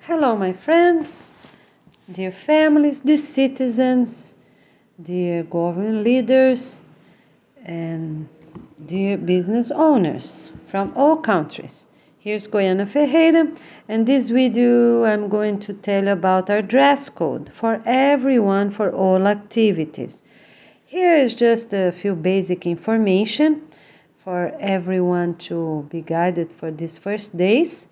Hello, my friends, dear families, dear citizens, dear government leaders, and dear business owners from all countries. Here's Goiana Ferreira, and this video I'm going to tell you about our dress code for everyone for all activities. Here is just a few basic information for everyone to be guided for these first days.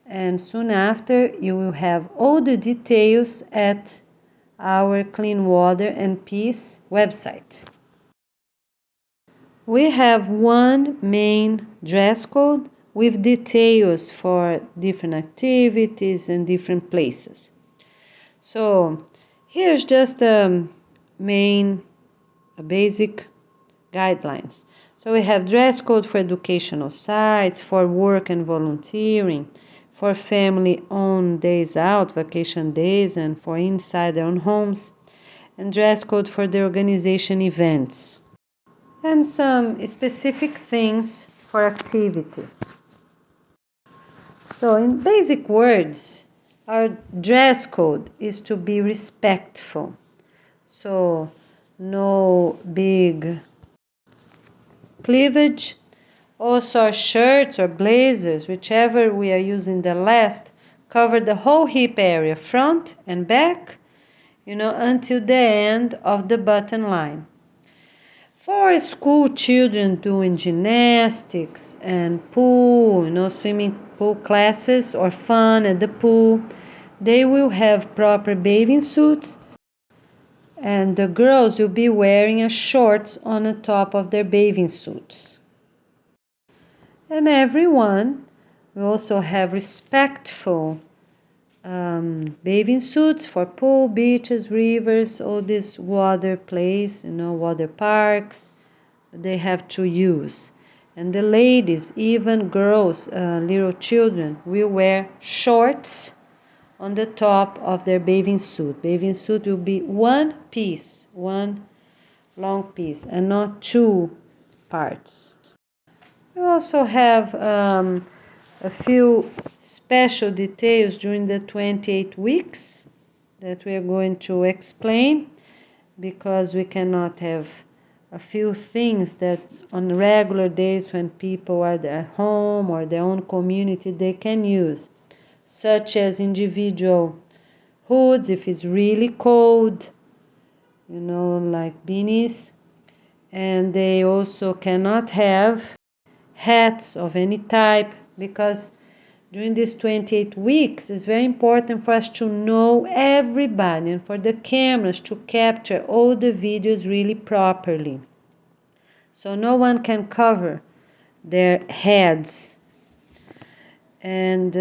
And soon after you will have all the details at our Clean Water and Peace website. We have one main dress code with details for different activities and different places. So here's just the basic guidelines. So we have dress code for educational sites, for work and volunteering, for family-owned days out, vacation days, and for inside their own homes, and dress code for the organization events, and some specific things for activities. So in basic words, our dress code is to be respectful. So no big cleavage. Also, our shirts or blazers, whichever we are using the last, cover the whole hip area, front and back, until the end of the button line. For school children doing gymnastics and pool, swimming pool classes or fun at the pool, they will have proper bathing suits, and the girls will be wearing a shorts on the top of their bathing suits. And everyone will also have respectful bathing suits for pool, beaches, rivers, all these water places, water parks, they have to use. And the ladies, even girls, little children, will wear shorts on the top of their bathing suit. Bathing suit will be one piece, one long piece, and not two parts. We also have a few special details during the 28 weeks that we are going to explain, because we cannot have a few things that on regular days when people are at home or their own community they can use, such as individual hoods if it's really cold, like beanies, and they also cannot have hats of any type, because during these 28 weeks it's very important for us to know everybody and for the cameras to capture all the videos really properly. So no one can cover their heads. And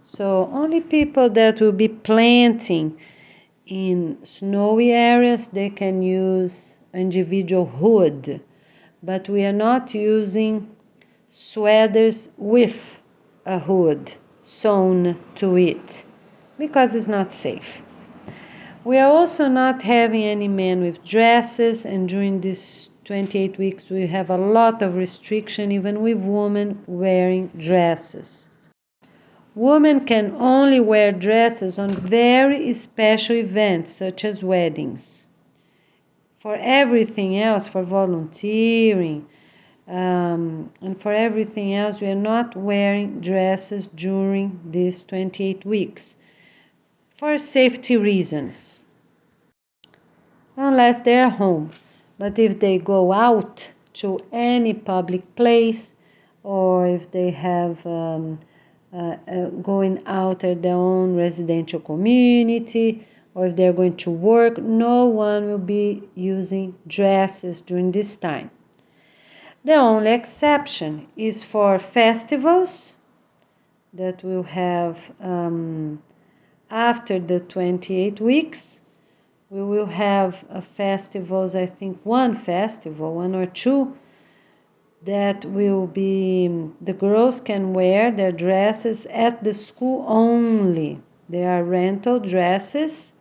so only people that will be planting in snowy areas, they can use individual hood. But we are not using sweaters with a hood sewn to it, because it's not safe. We are also not having any men with dresses, and during these 28 weeks we have a lot of restriction, even with women wearing dresses. Women can only wear dresses on very special events, such as weddings. For everything else, for volunteering, and for everything else, we are not wearing dresses during these 28 weeks for safety reasons, unless they are home. But if they go out to any public place, or if they have going out at their own residential community, or if they're going to work, no one will be using dresses during this time. The only exception is for festivals that will have after the 28 weeks. We will have festivals, I think one or two, that will be, the girls can wear their dresses at the school only. They are rental dresses,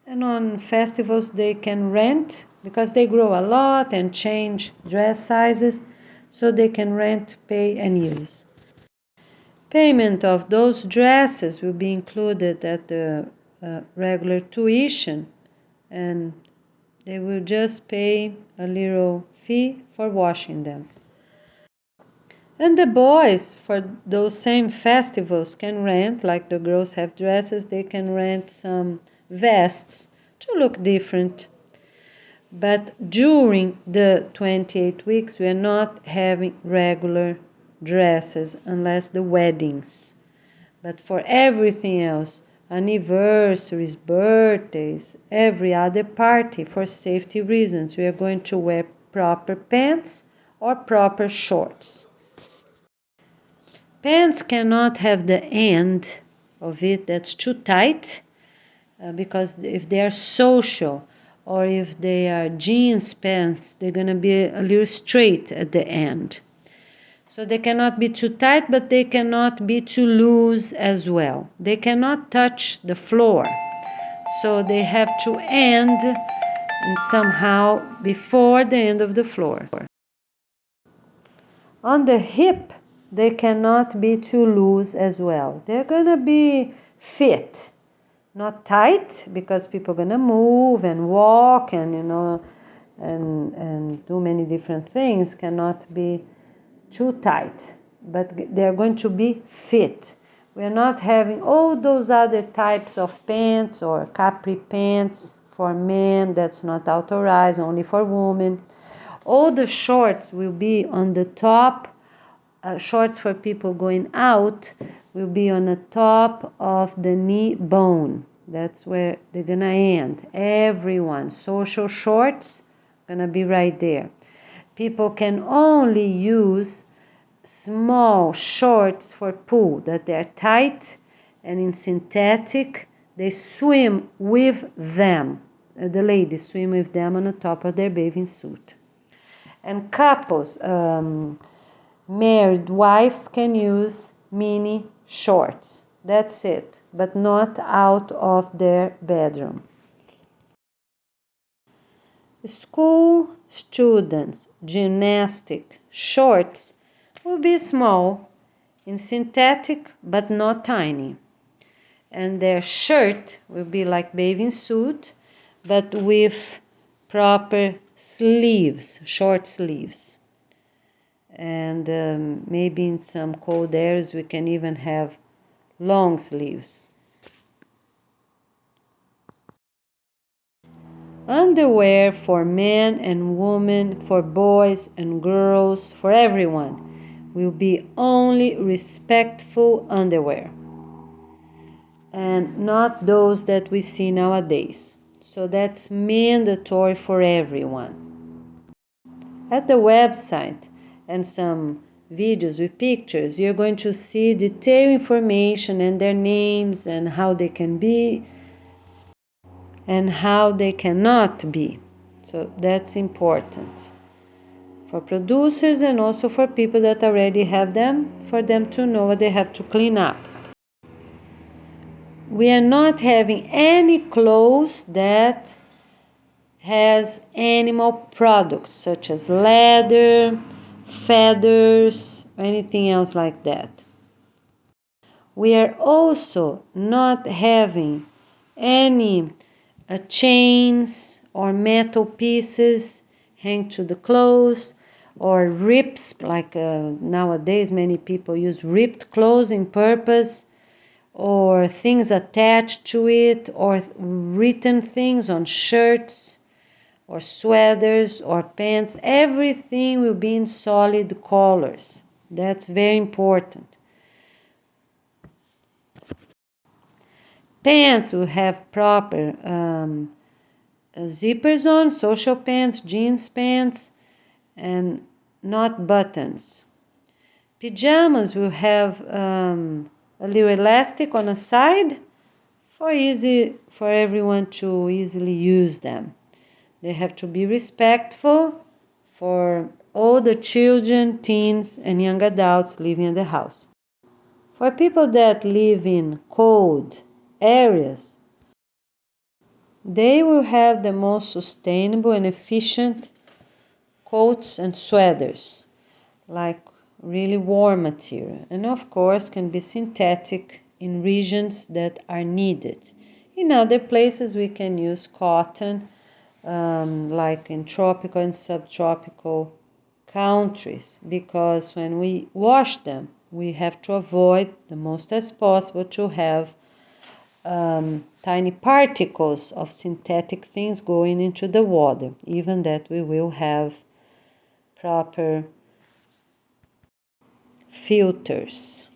and on festivals they can rent, because they grow a lot and change dress sizes, so they can rent, pay, and use. Payment of those dresses will be included at the regular tuition, and they will just pay a little fee for washing them. And the boys, for those same festivals, can rent, like the girls have dresses, they can rent some vests to look different. But during the 28 weeks, we are not having regular dresses unless the weddings. But for everything else, anniversaries, birthdays, every other party, for safety reasons, we are going to wear proper pants or proper shorts. Pants cannot have the end of it that's too tight, because if they are social or if they are jeans pants, they're going to be a little straight at the end. So they cannot be too tight, but they cannot be too loose as well. They cannot touch the floor, so they have to end and somehow before the end of the floor. On the hip, they cannot be too loose as well. They're going to be fit, not tight, because people are going to move and walk and, and do many different things. Cannot be too tight, but they're going to be fit. We're not having all those other types of pants or capri pants for men. That's not authorized, only for women. All the shorts will be on the top. Shorts for people going out will be on the top of the knee bone. That's where they're gonna end. Everyone, social shorts, gonna be right there. People can only use small shorts for pool, that they're tight and in synthetic. They swim with them. The ladies swim with them on the top of their bathing suit. And couples, married wives can use mini shorts. That's it, but not out of their bedroom. School students' gymnastic shorts will be small, in synthetic, but not tiny. And their shirt will be like bathing suit, but with proper sleeves, short sleeves. And maybe in some cold areas we can even have long sleeves. Underwear for men and women, for boys and girls, for everyone, will be only respectful underwear, and not those that we see nowadays. So that's mandatory for everyone. At the website and some videos with pictures, you're going to see detailed information and their names and how they can be and how they cannot be. So that's important for producers and also for people that already have them, for them to know what they have to clean up. We are not having any clothes that has animal products such as leather, feathers, or anything else like that. We are also not having any chains or metal pieces hang to the clothes, or rips, like nowadays many people use ripped clothes in purpose, or things attached to it, or written things on shirts or sweaters or pants. Everything will be in solid colors. That's very important. Pants will have proper zippers on, social pants, jeans pants, and not buttons. Pajamas will have a little elastic on the side for everyone to easily use them. They have to be respectful for all the children, teens, and young adults living in the house. For people that live in cold areas, they will have the most sustainable and efficient coats and sweaters, like really warm material, and of course can be synthetic in regions that are needed. In other places we can use cotton, like in tropical and subtropical countries, because when we wash them we have to avoid the most as possible to have tiny particles of synthetic things going into the water, even that we will have proper filters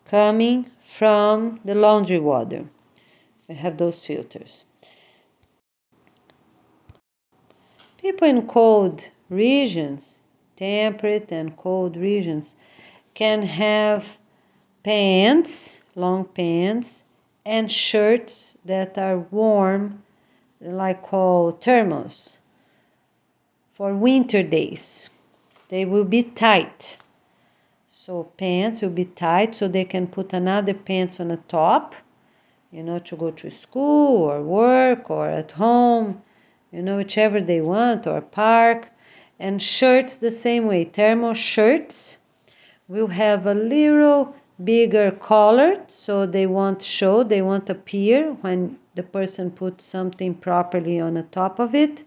coming from the laundry water. We have those filters. People in cold regions, temperate and cold regions, can have pants, long pants, and shirts that are warm, like called thermals, for winter days. They will be tight. So pants will be tight, so they can put another pants on the top, to go to school or work or at home, whichever they want, or park. And shirts the same way. Thermal shirts will have a little bigger collar, so they won't show, they won't appear when the person puts something properly on the top of it.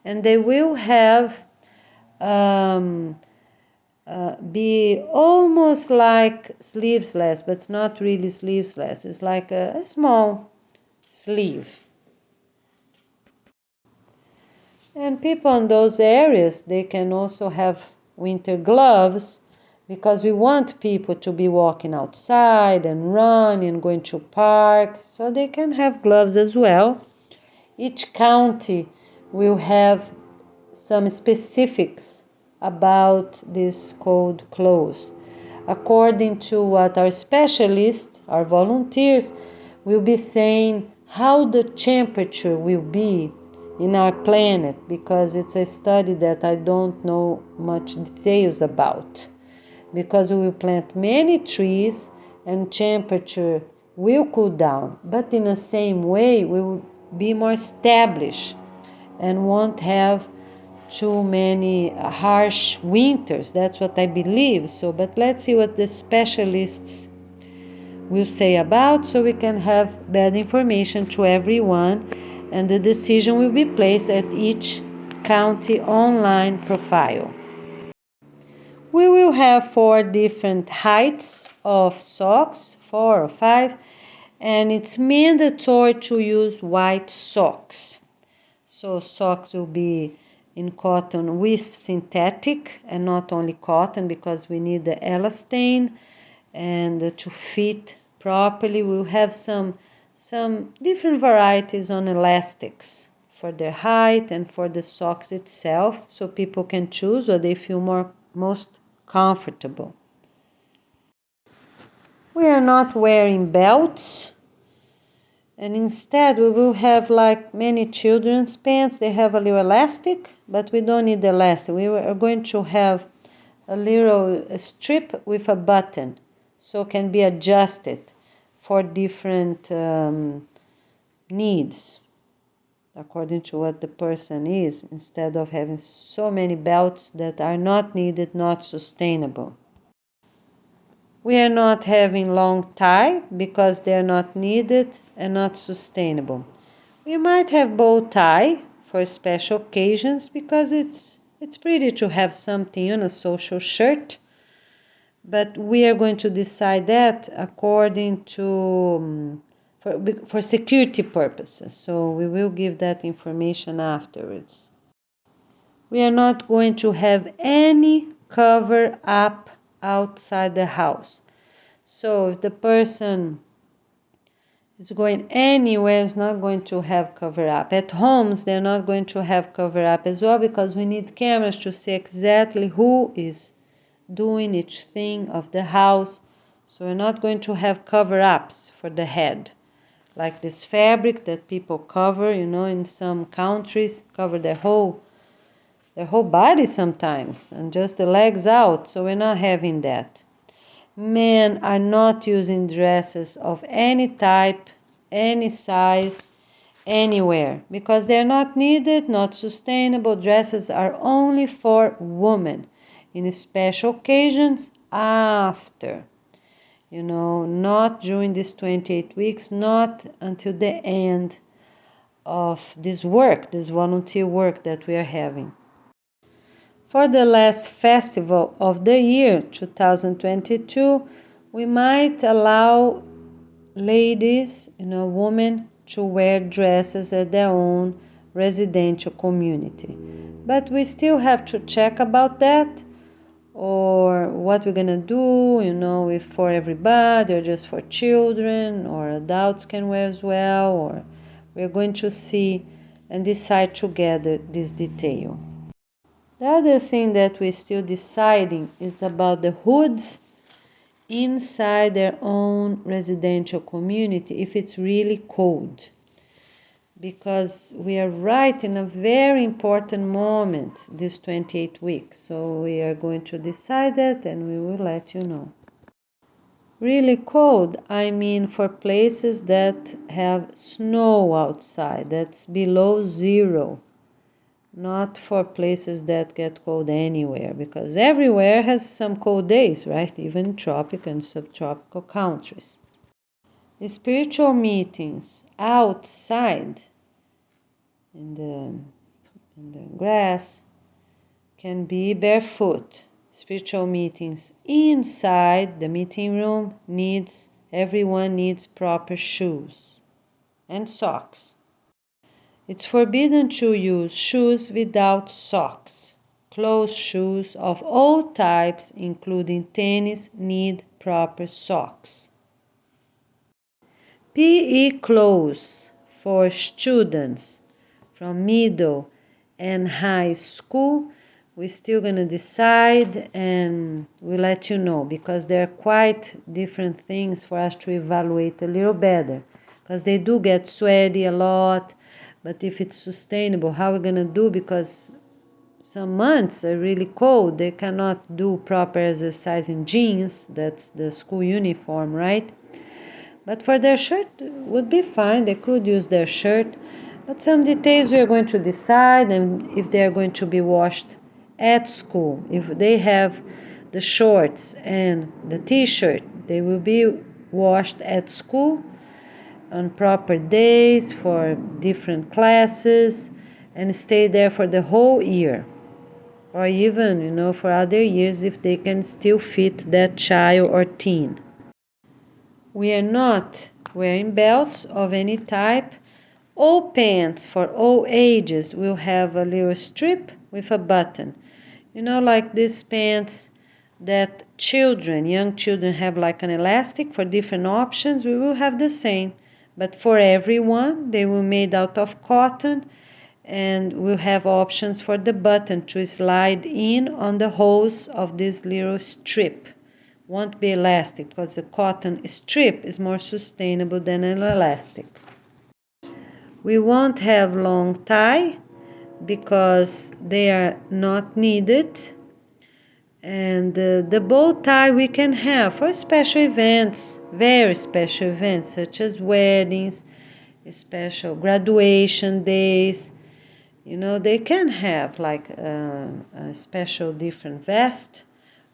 And they will have be almost like sleeveless, but not really sleeveless. It's like a small sleeve. And people in those areas, they can also have winter gloves, because we want people to be walking outside and running and going to parks, so they can have gloves as well. Each county will have some specifics about these cold clothes. According to what our specialists, our volunteers, will be saying how the temperature will be in our planet, because it's a study that I don't know much details about. Because we will plant many trees and temperature will cool down, but in the same way we will be more established and won't have too many harsh winters. That's what I believe. But let's see what the specialists will say about, so we can have better information to everyone, and the decision will be placed at each county online profile. We will have 4 different heights of socks, 4 or 5, and it's mandatory to use white socks. So socks will be in cotton with synthetic, and not only cotton, because we need the elastane and to fit properly. We'll have some different varieties on elastics for their height and for the socks itself, so people can choose what they feel most comfortable. We are not wearing belts, and instead we will have, like many children's pants, they have a little elastic, but we don't need the elastic. We are going to have a little strip with a button, so it can be adjusted for different needs according to what the person is, instead of having so many belts that are not needed, not sustainable. We are not having long tie, because they are not needed and not sustainable. We might have bow tie for special occasions, because it's pretty to have something on a social shirt, but we are going to decide that according to for security purposes, so we will give that information afterwards. We are not going to have any cover up outside the house. So if the person is going anywhere, is not going to have cover up. At homes, they're not going to have cover up as well, because we need cameras to see exactly who is doing each thing of the house. So we're not going to have cover ups for the head, like this fabric that people cover, in some countries, cover their whole body sometimes, and just the legs out. So we're not having that. Men are not using dresses of any type, any size, anywhere, because they're not needed, not sustainable. Dresses are only for women. in special occasions after. Not during these 28 weeks, not until the end of this work, this volunteer work that we are having. For the last festival of the year, 2022, we might allow ladies, women, to wear dresses at their own residential community. But we still have to check about that, or what we're gonna do, if for everybody or just for children, or adults can wear as well, or we're going to see and decide together this detail. The other thing that we're still deciding is about the hoods inside their own residential community if it's really cold, because we are right in a very important moment this 28 weeks, so we are going to decide that and we will let you know. Really cold, I mean for places that have snow outside, that's below zero, not for places that get cold anywhere, because everywhere has some cold days, right? Even tropical and subtropical countries. Spiritual meetings outside in the grass can be barefoot. Spiritual meetings inside the meeting room everyone needs proper shoes and socks. It's forbidden to use shoes without socks. Closed shoes of all types, including tennis, need proper socks. PE clothes for students from middle and high school, we're still going to decide and we'll let you know, because there are quite different things for us to evaluate a little better, because they do get sweaty a lot. But if it's sustainable, how we're going to do, because some months are really cold, they cannot do proper exercise in jeans, that's the school uniform, right? But for their shirt would be fine, they could use their shirt. But some details we are going to decide, and if they are going to be washed at school. If they have the shorts and the t-shirt, they will be washed at school on proper days for different classes and stay there for the whole year, or even for other years if they can still fit that child or teen. We are not wearing belts of any type. All pants for all ages will have a little strip with a button, like these pants that young children have, like an elastic for different options. We will have the same. But for everyone, they were made out of cotton, and we'll have options for the button to slide in on the holes of this little strip. Won't be elastic, because the cotton strip is more sustainable than an elastic. We won't have long tie, because they are not needed. And the bow tie we can have for special events, very special events, such as weddings, special graduation days. They can have like a special different vest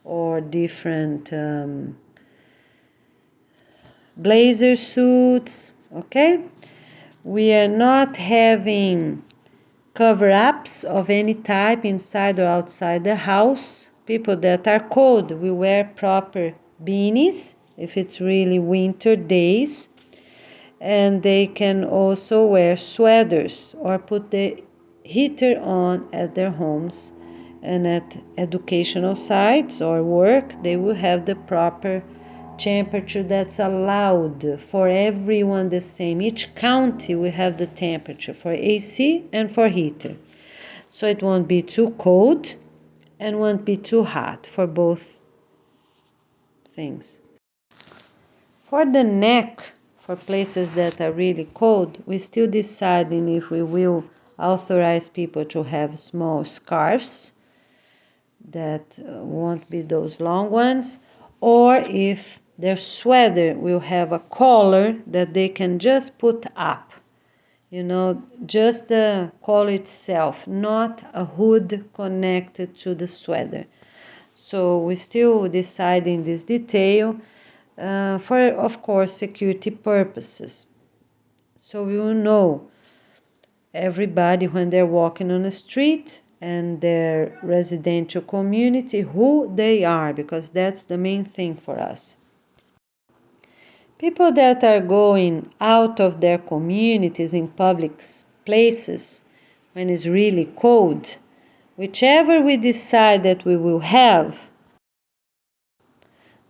or different blazer suits, okay? We are not having cover-ups of any type inside or outside the house. People that are cold will wear proper beanies if it's really winter days, and they can also wear sweaters or put the heater on at their homes. And at educational sites or work, they will have the proper temperature that's allowed for everyone the same. Each county will have the temperature for AC and for heater, so it won't be too cold and won't be too hot for both things. For the neck, for places that are really cold, we're still deciding if we will authorize people to have small scarves that won't be those long ones, or if their sweater will have a collar that they can just put up, just the collar itself, not a hood connected to the sweater. so we're still deciding this detail for, of course, security purposes. So we will know everybody when they're walking on the street and their residential community, who they are, because that's the main thing for us. People that are going out of their communities in public places when it's really cold, whichever we decide that we will have,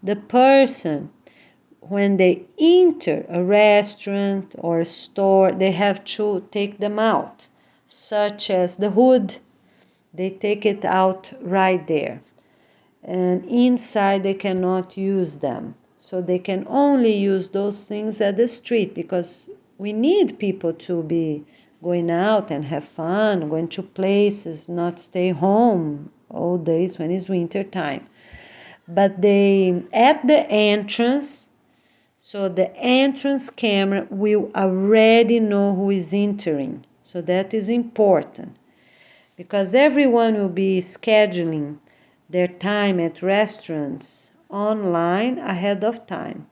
the person, when they enter a restaurant or a store, they have to take them out, such as the hood. They take it out right there. And inside they cannot use them. So they can only use those things at the street, because we need people to be going out and have fun, going to places, not stay home all days when it's winter time. But they, at the entrance, so the entrance camera will already know who is entering. So that is important, because everyone will be scheduling their time at restaurants online ahead of time.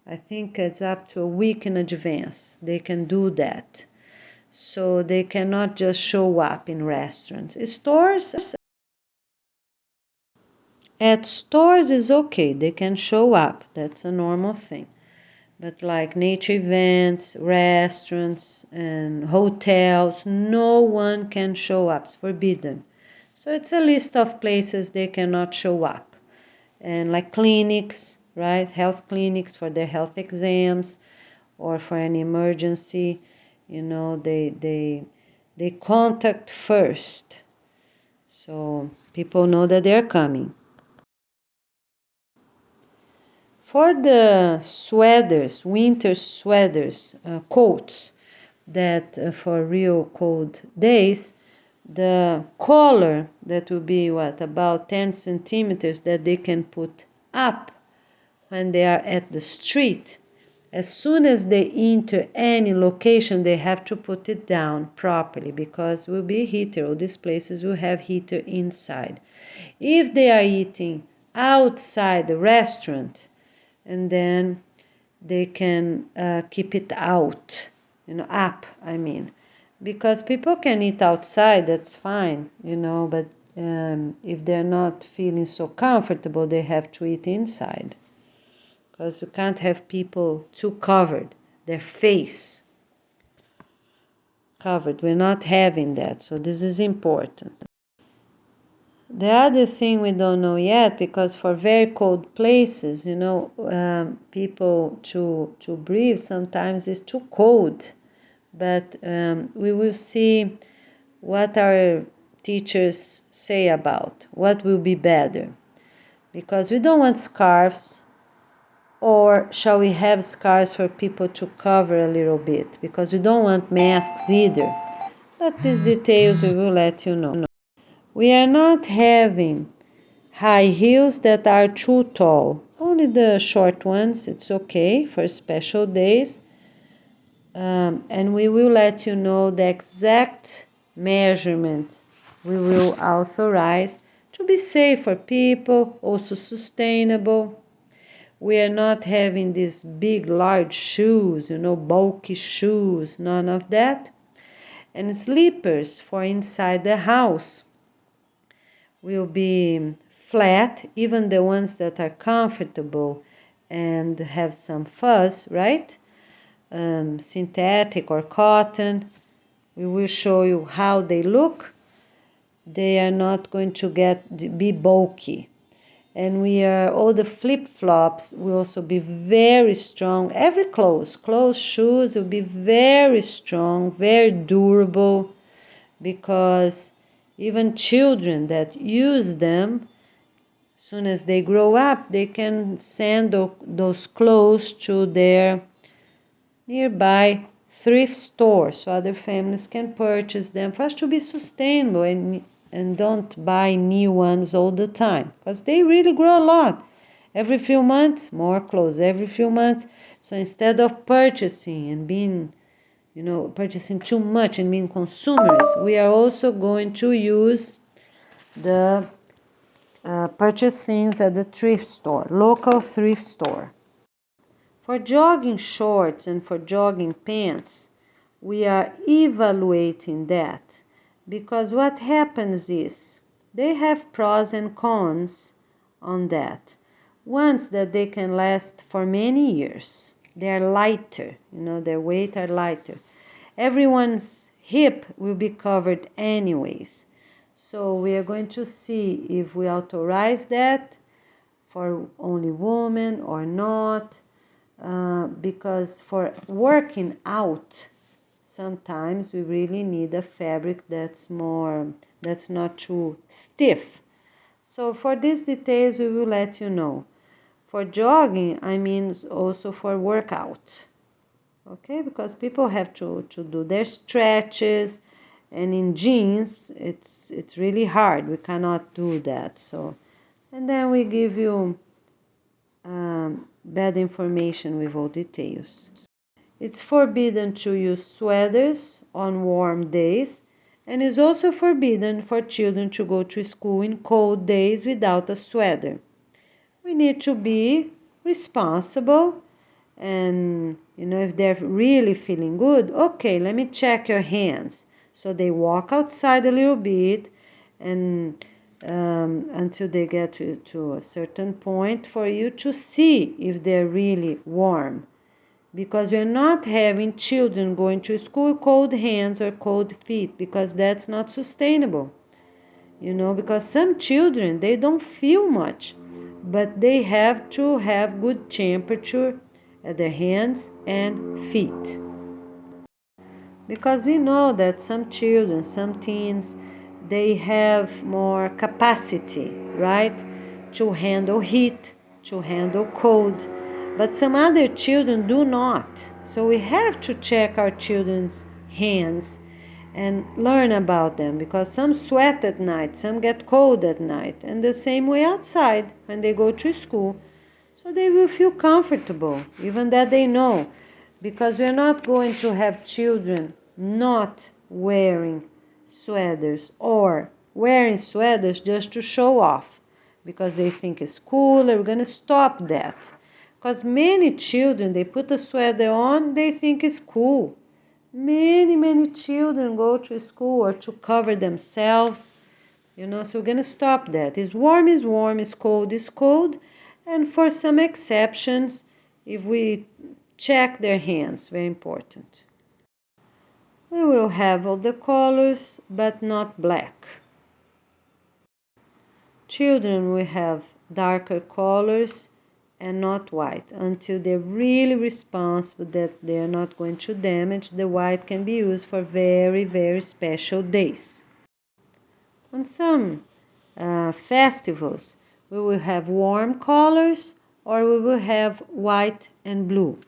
I think it's up to a week in advance. They can do that. So they cannot just show up in restaurants. At stores is okay. They can show up. That's a normal thing. But like nature events, restaurants, and hotels, no one can show up. It's forbidden. So it's a list of places they cannot show up. And like clinics, right? Health clinics for their health exams or for an emergency, they contact first. So people know that they're coming. For the sweaters, winter sweaters, coats, that for real cold days, the collar that will be about 10 centimeters that they can put up when they are at the street. As soon as they enter any location, they have to put it down properly, because it will be heater. All these places will have heater inside. If they are eating outside the restaurant, and then they can keep it out, up, because people can eat outside, that's fine, but if they're not feeling so comfortable, they have to eat inside, because you can't have people too covered, their face covered. We're not having that, so this is important. The other thing we don't know yet, because for very cold places, people to breathe sometimes is too cold. But we will see what our teachers say about what will be better. Because we don't want scarves, or shall we have scarves for people to cover a little bit? Because we don't want masks either. But these details we will let you know. We are not having high heels that are too tall. Only the short ones, it's okay for special days. And we will let you know the exact measurement we will authorize to be safe for people, also sustainable. We are not having these big, large shoes, bulky shoes, none of that. And slippers for inside the house will be flat, even the ones that are comfortable and have some fuzz, right? Synthetic or cotton. We will show you how they look. They are not going to be bulky. And all the flip-flops will also be very strong. Every closed shoes will be very strong, very durable, because even children that use them, as soon as they grow up, they can send those clothes to their nearby thrift stores, so other families can purchase them, for us to be sustainable and don't buy new ones all the time, because they really grow a lot. Every few months, more clothes, every few months. So instead of purchasing and being purchasing too much and being consumers, we are also going to use the purchase things at the thrift store, local thrift store. For jogging shorts and for jogging pants, we are evaluating that, because what happens is they have pros and cons on that. Ones that they can last for many years. They're lighter, their weight are lighter. Everyone's hip will be covered anyways. So we are going to see if we authorize that for only women or not, because for working out, sometimes we really need a fabric that's not too stiff. So for these details, we will let you know. For jogging, I mean also for workout. Okay, because people have to do their stretches, and in jeans, it's really hard. We cannot do that. So, and then we give you bad information with all details. It's forbidden to use sweaters on warm days, and it's also forbidden for children to go to school in cold days without a sweater. We need to be responsible, and if they're really feeling good, okay, let me check your hands. So they walk outside a little bit, and until they get to a certain point for you to see if they're really warm. Because we're not having children going to school with cold hands or cold feet, because that's not sustainable. Because some children, they don't feel much, but they have to have good temperature at their hands and feet. Because we know that some children, some teens, they have more capacity, right, to handle heat, to handle cold, but some other children do not. So we have to check our children's hands and learn about them, because some sweat at night, some get cold at night, and the same way outside when they go to school. So they will feel comfortable, even that they know, because we're not going to have children not wearing sweaters or wearing sweaters just to show off because they think it's cooler. We're going to stop that, because many children, they put a sweater on, they think it's cool. Many children go to school or to cover themselves, so we're going to stop that. It's warm, it's cold, it's cold. And for some exceptions, if we check their hands, very important. We will have all the colors, but not black. Children will have darker colors and not white, until they're really responsible that they are not going to damage. The white can be used for very special days. On some festivals, we will have warm colors, or we will have white and blue.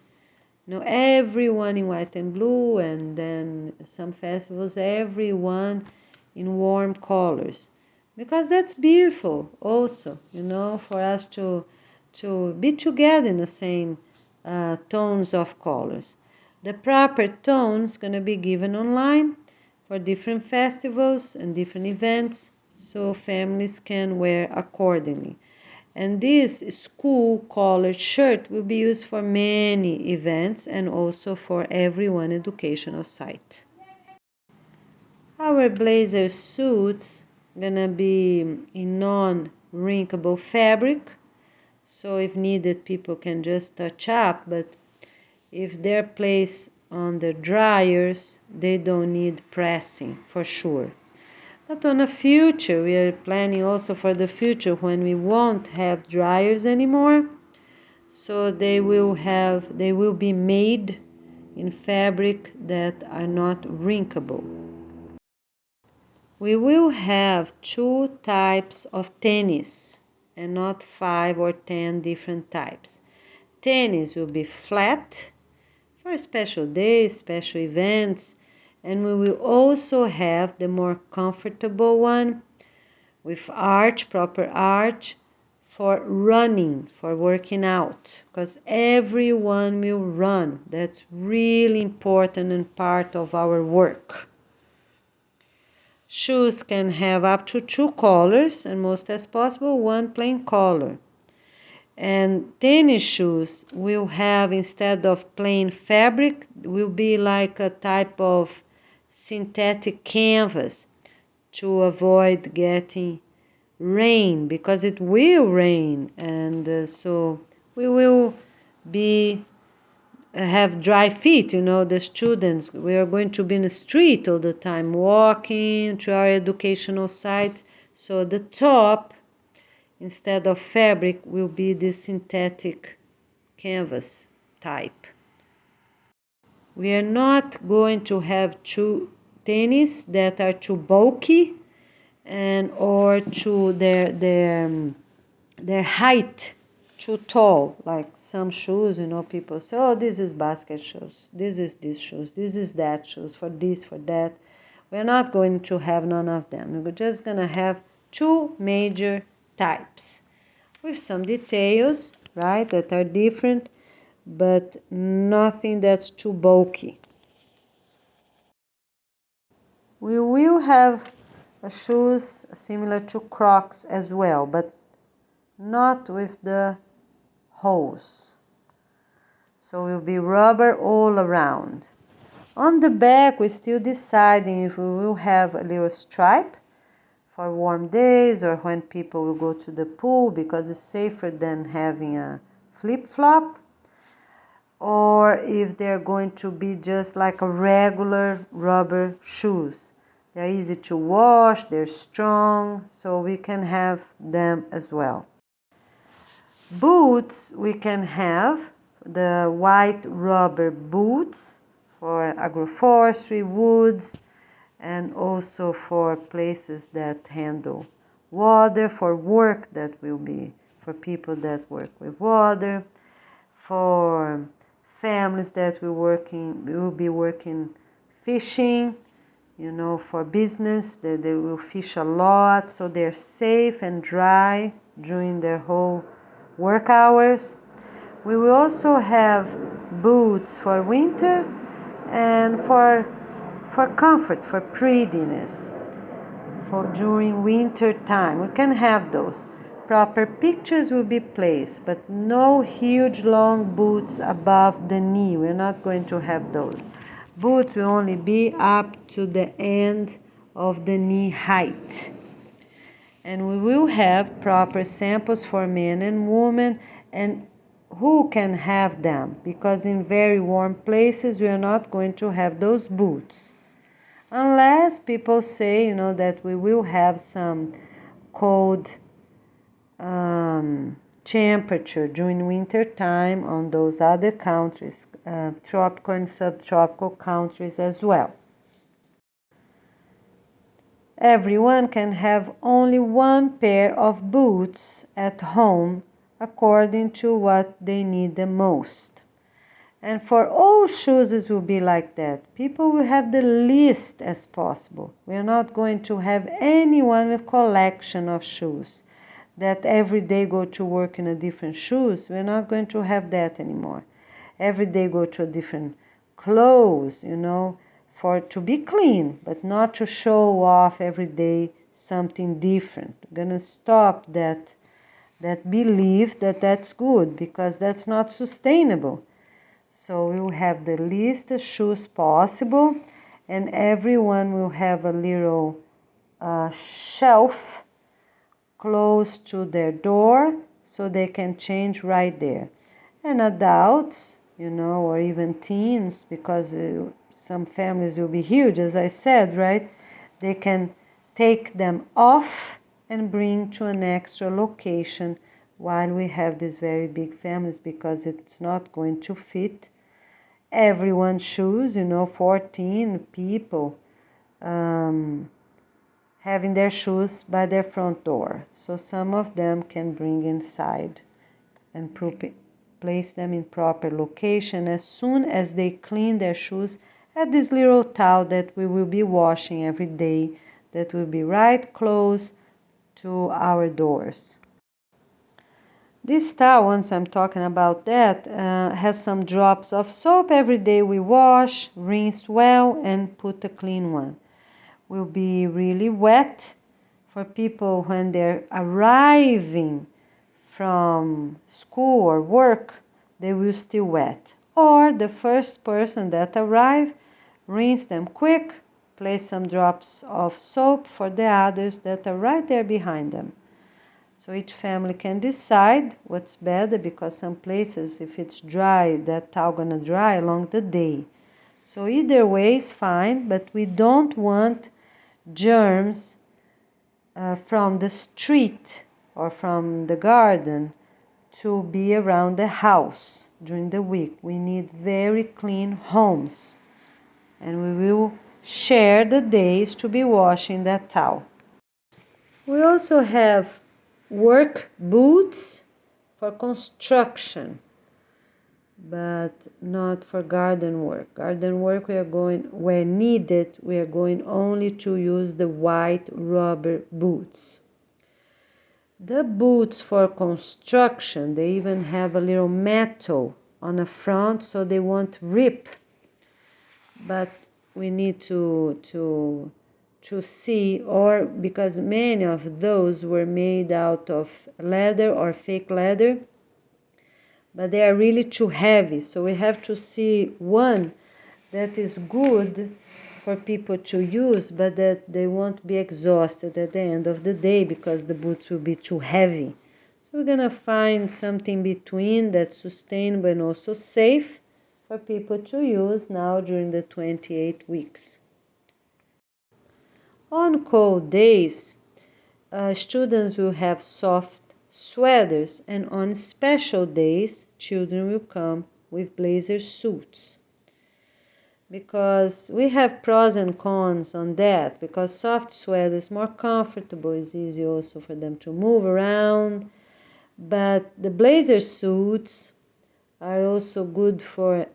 Everyone in white and blue, and then some festivals, everyone in warm colors, because that's beautiful also, for us to be together in the same tones of colors. The proper tones going to be given online for different festivals and different events, so families can wear accordingly. And this school colored shirt will be used for many events and also for everyone educational site. Our blazer suits gonna be in non-wrinkable fabric, so if needed people can just touch up, but if they're placed on the dryers, they don't need pressing for sure. But on the future, we are planning also for the future when we won't have dryers anymore. So they will be made in fabric that are not wrinkable. We will have 2 types of tennis and not 5 or 10 different types. Tennis will be flat for special days, special events. And we will also have the more comfortable one with arch, proper arch, for running, for working out, because everyone will run. That's really important and part of our work. Shoes can have up to 2 colors, and most as possible 1 plain color. And tennis shoes will have, instead of plain fabric, will be like a type of synthetic canvas to avoid getting rain, because it will rain, and so we will be have dry feet. The students, we are going to be in the street all the time walking to our educational sites, so the top, instead of fabric, will be this synthetic canvas type. We are not going to have tennis that are too bulky or to their height too tall, like some shoes. People say, oh, this is basket shoes, this is this shoes, this is that shoes, for this, for that. We're not going to have none of them. We're just gonna have 2 major types with some details, right, that are different, but nothing that's too bulky. We will have shoes similar to Crocs as well, but not with the holes. So it will be rubber all around. On the back, we're still deciding if we will have a little stripe for warm days or when people will go to the pool, because it's safer than having a flip-flop, or if they're going to be just like a regular rubber shoes. They're easy to wash, they're strong, so we can have them as well. Boots, we can have the white rubber boots for agroforestry, woods, and also for places that handle water, for work that will be for people that work with water, for families that will be working fishing, for business, that they will fish a lot, so they're safe and dry during their whole work hours. We will also have boots for winter and for comfort, for prettiness, for during winter time. We can have those. Proper pictures will be placed, but no huge long boots above the knee. We're not going to have those. Boots will only be up to the end of the knee height. And we will have proper samples for men and women, and who can have them, because in very warm places we are not going to have those boots. Unless people say, that we will have some cold temperature during winter time on those other countries, tropical and subtropical countries as well. Everyone can have only 1 pair of boots at home according to what they need the most. And for all shoes it will be like that. People will have the least as possible. We are not going to have anyone with collection of shoes that every day go to work in a different shoes. We're not going to have that anymore. Every day go to a different clothes, to be clean, but not to show off every day something different. We're gonna stop that belief that that's good, because that's not sustainable. So we will have the least shoes possible, and everyone will have a little shelf close to their door so they can change right there. And adults, or even teens, because some families will be huge, as I said, right? They can take them off and bring to an extra location while we have these very big families, because it's not going to fit everyone's shoes, 14 people having their shoes by their front door. So some of them can bring inside and place them in proper location as soon as they clean their shoes at this little towel that we will be washing every day, that will be right close to our doors. This towel, once I'm talking about that, has some drops of soap. Every day we wash, rinse well, and put a clean one. will be really wet. For people when they're arriving from school or work, they will still wet. Or the first person that arrive, rinse them quick, place some drops of soap for the others that are right there behind them. So each family can decide what's better, because some places, if it's dry, that towel gonna dry along the day. So either way is fine, but we don't want germs from the street or from the garden to be around the house during the week. We need very clean homes, and we will share the days to be washing that towel. We also have work boots for construction, but not for garden work. Garden work, we are going, where needed, we are going only to use the white rubber boots. The boots for construction, they even have a little metal on the front so they won't rip. But we need to see, or because many of those were made out of leather or fake leather, but they are really too heavy. So we have to see one that is good for people to use, but that they won't be exhausted at the end of the day because the boots will be too heavy. So we're gonna find something between that's sustainable and also safe for people to use now during the 28 weeks. On cold days, students will have soft sweaters, and on special days, children will come with blazer suits. Because we have pros and cons on that, because soft sweater is more comfortable, it's easy also for them to move around, but the blazer suits are also good for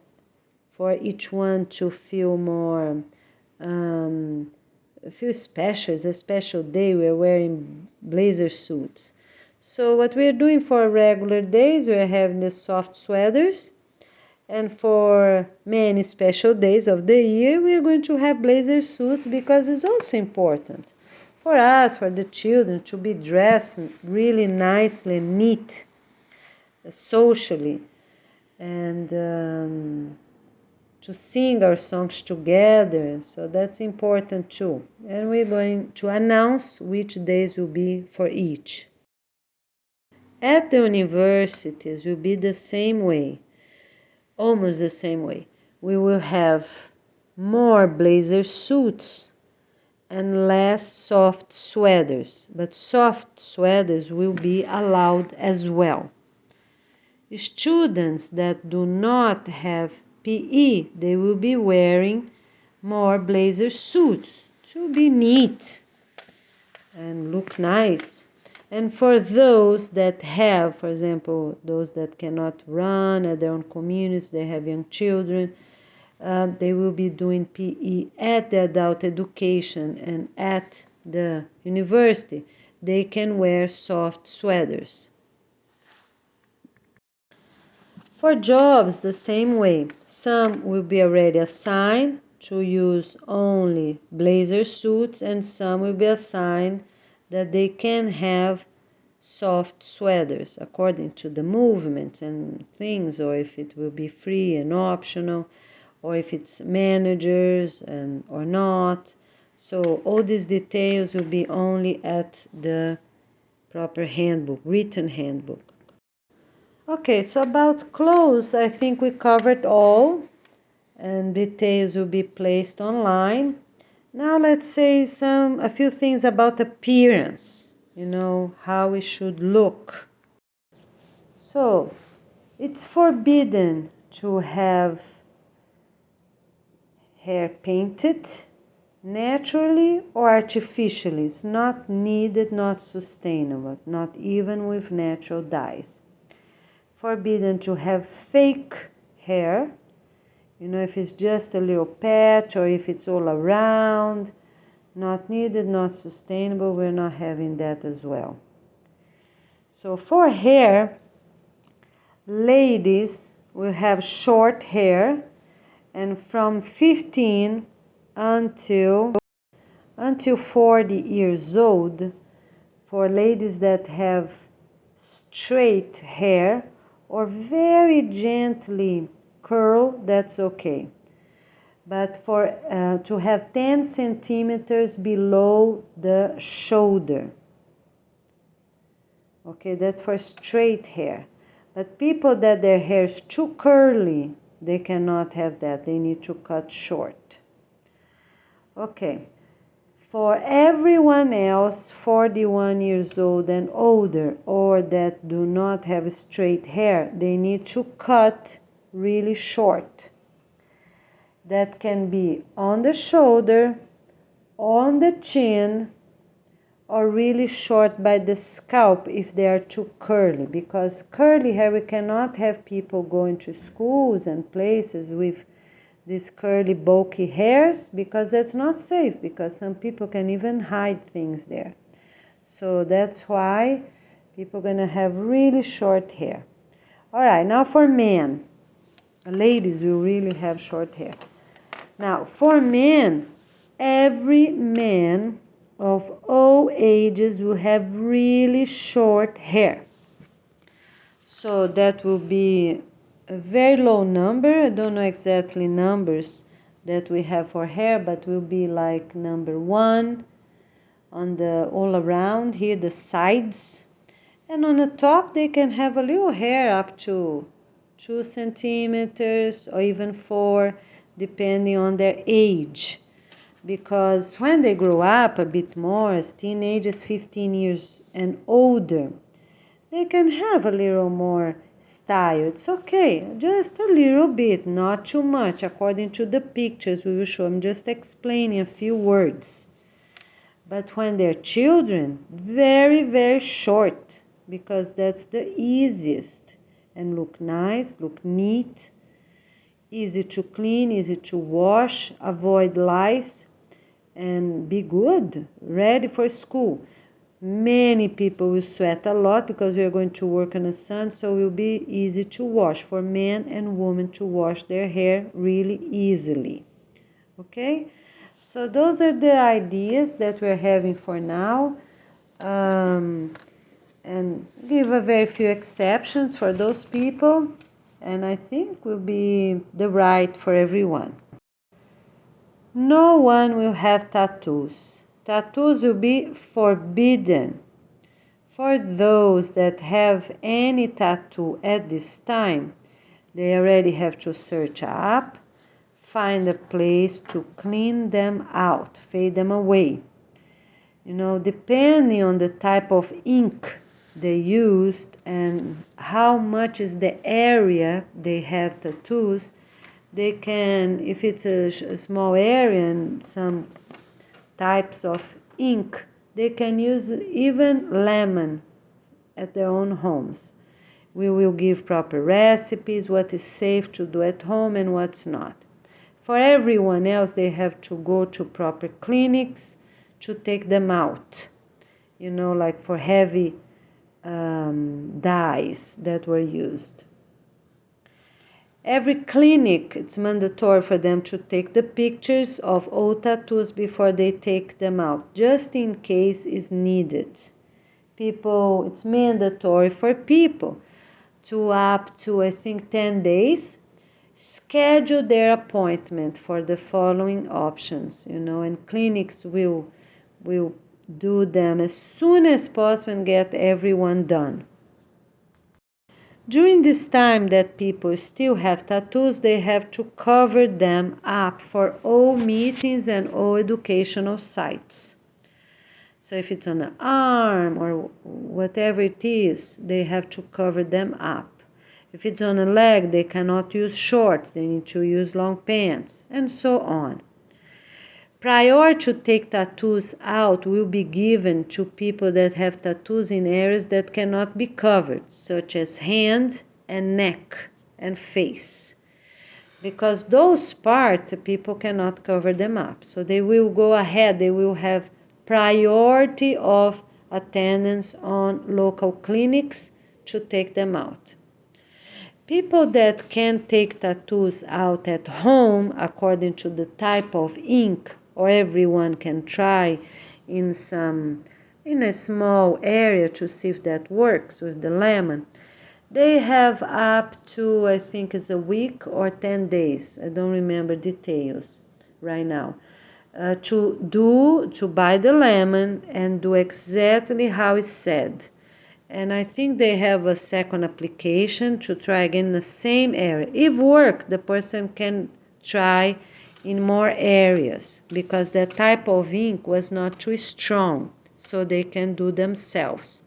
each one to feel more feel special. It's a special day, we're wearing blazer suits. So what we're doing for regular days, we're having the soft sweaters, and for many special days of the year, we are going to have blazer suits, because it's also important for us, for the children, to be dressed really nicely, neat, socially, and to sing our songs together. So that's important too. And we're going to announce which days will be for each. At the universities will be the same way. Almost the same way. We will have more blazer suits and less soft sweaters, but soft sweaters will be allowed as well. Students that do not have PE, they will be wearing more blazer suits to be neat and look nice. And for those that have, for example, those that cannot run at their own communities, they have young children, they will be doing PE at the adult education, and at the university, they can wear soft sweaters. For jobs, the same way. Some will be already assigned to use only blazer suits, and some will be assigned that they can have soft sweaters according to the movements and things, or if it will be free and optional, or if it's managers and or not. So all these details will be only at the proper handbook, written handbook. Okay, so about clothes, I think we covered all, and details will be placed online. Now let's say a few things about appearance, how we should look. So, it's forbidden to have hair painted naturally or artificially. It's not needed, not sustainable, not even with natural dyes. Forbidden to have fake hair, if it's just a little patch or if it's all around. Not needed, not sustainable, we're not having that as well. So for hair, ladies will have short hair, and from 15 until until 40 years old, for ladies that have straight hair or very gently curl, that's okay. But for to have 10 centimeters below the shoulder. Okay, that's for straight hair. But people that their hair is too curly, they cannot have that. They need to cut short. Okay. For everyone else 41 years old and older or that do not have straight hair, they need to cut really short. That can be on the shoulder, on the chin, or really short by the scalp if they are too curly. Because curly hair, we cannot have people going to schools and places with these curly bulky hairs, because that's not safe, because some people can even hide things there. So that's why people are gonna have really short hair. All right, now for men. Ladies will really have short hair. Now for men, every man of all ages will have really short hair. So that will be a very low number. I don't know exactly numbers that we have for hair, but will be like number 1 on the all around here, the sides. And on the top, they can have a little hair up to 2 centimeters or even 4, depending on their age. Because when they grow up a bit more, as teenagers, 15 years and older, they can have a little more style. It's okay, just a little bit, not too much, according to the pictures we will show. I'm just explaining a few words. But when they're children, very, very short, because that's the easiest. And look nice, look neat, easy to clean, easy to wash, avoid lice, and be good, ready for school. Many people will sweat a lot because we are going to work in the sun, so it will be easy to wash for men and women to wash their hair really easily. Okay, so those are the ideas that we're having for now, and give a very few exceptions for those people, and I think will be the right for everyone. No one will have tattoos. Tattoos will be forbidden. For those that have any tattoo at this time, they already have to search up, find a place to clean them out, fade them away. Depending on the type of ink they used and how much is the area they have tattoos, they can, if it's a small area and some types of ink, they can use even lemon at their own homes. We will give proper recipes, what is safe to do at home and what's not. For everyone else, they have to go to proper clinics to take them out. Like for heavy dyes that were used. Every clinic, it's mandatory for them to take the pictures of all tattoos before they take them out, just in case is needed. It's mandatory for people to up to, I think, 10 days, schedule their appointment for the following options, and clinics will do them as soon as possible and get everyone done. During this time that people still have tattoos, they have to cover them up for all meetings and all educational sites. So if it's on an arm or whatever it is, they have to cover them up. If it's on a leg, they cannot use shorts, they need to use long pants, and so on. Priority to take tattoos out will be given to people that have tattoos in areas that cannot be covered, such as hand and neck and face. Because those parts, people cannot cover them up. So they will go ahead, they will have priority of attendance on local clinics to take them out. People that can take tattoos out at home, according to the type of ink, or everyone can try in a small area to see if that works with the lemon. They have up to, I think it's a week or 10 days. I don't remember details right now. To buy the lemon and do exactly how it's said. And I think they have a second application to try again in the same area. If work, the person can try in more areas because that type of ink was not too strong, so they can do themselves.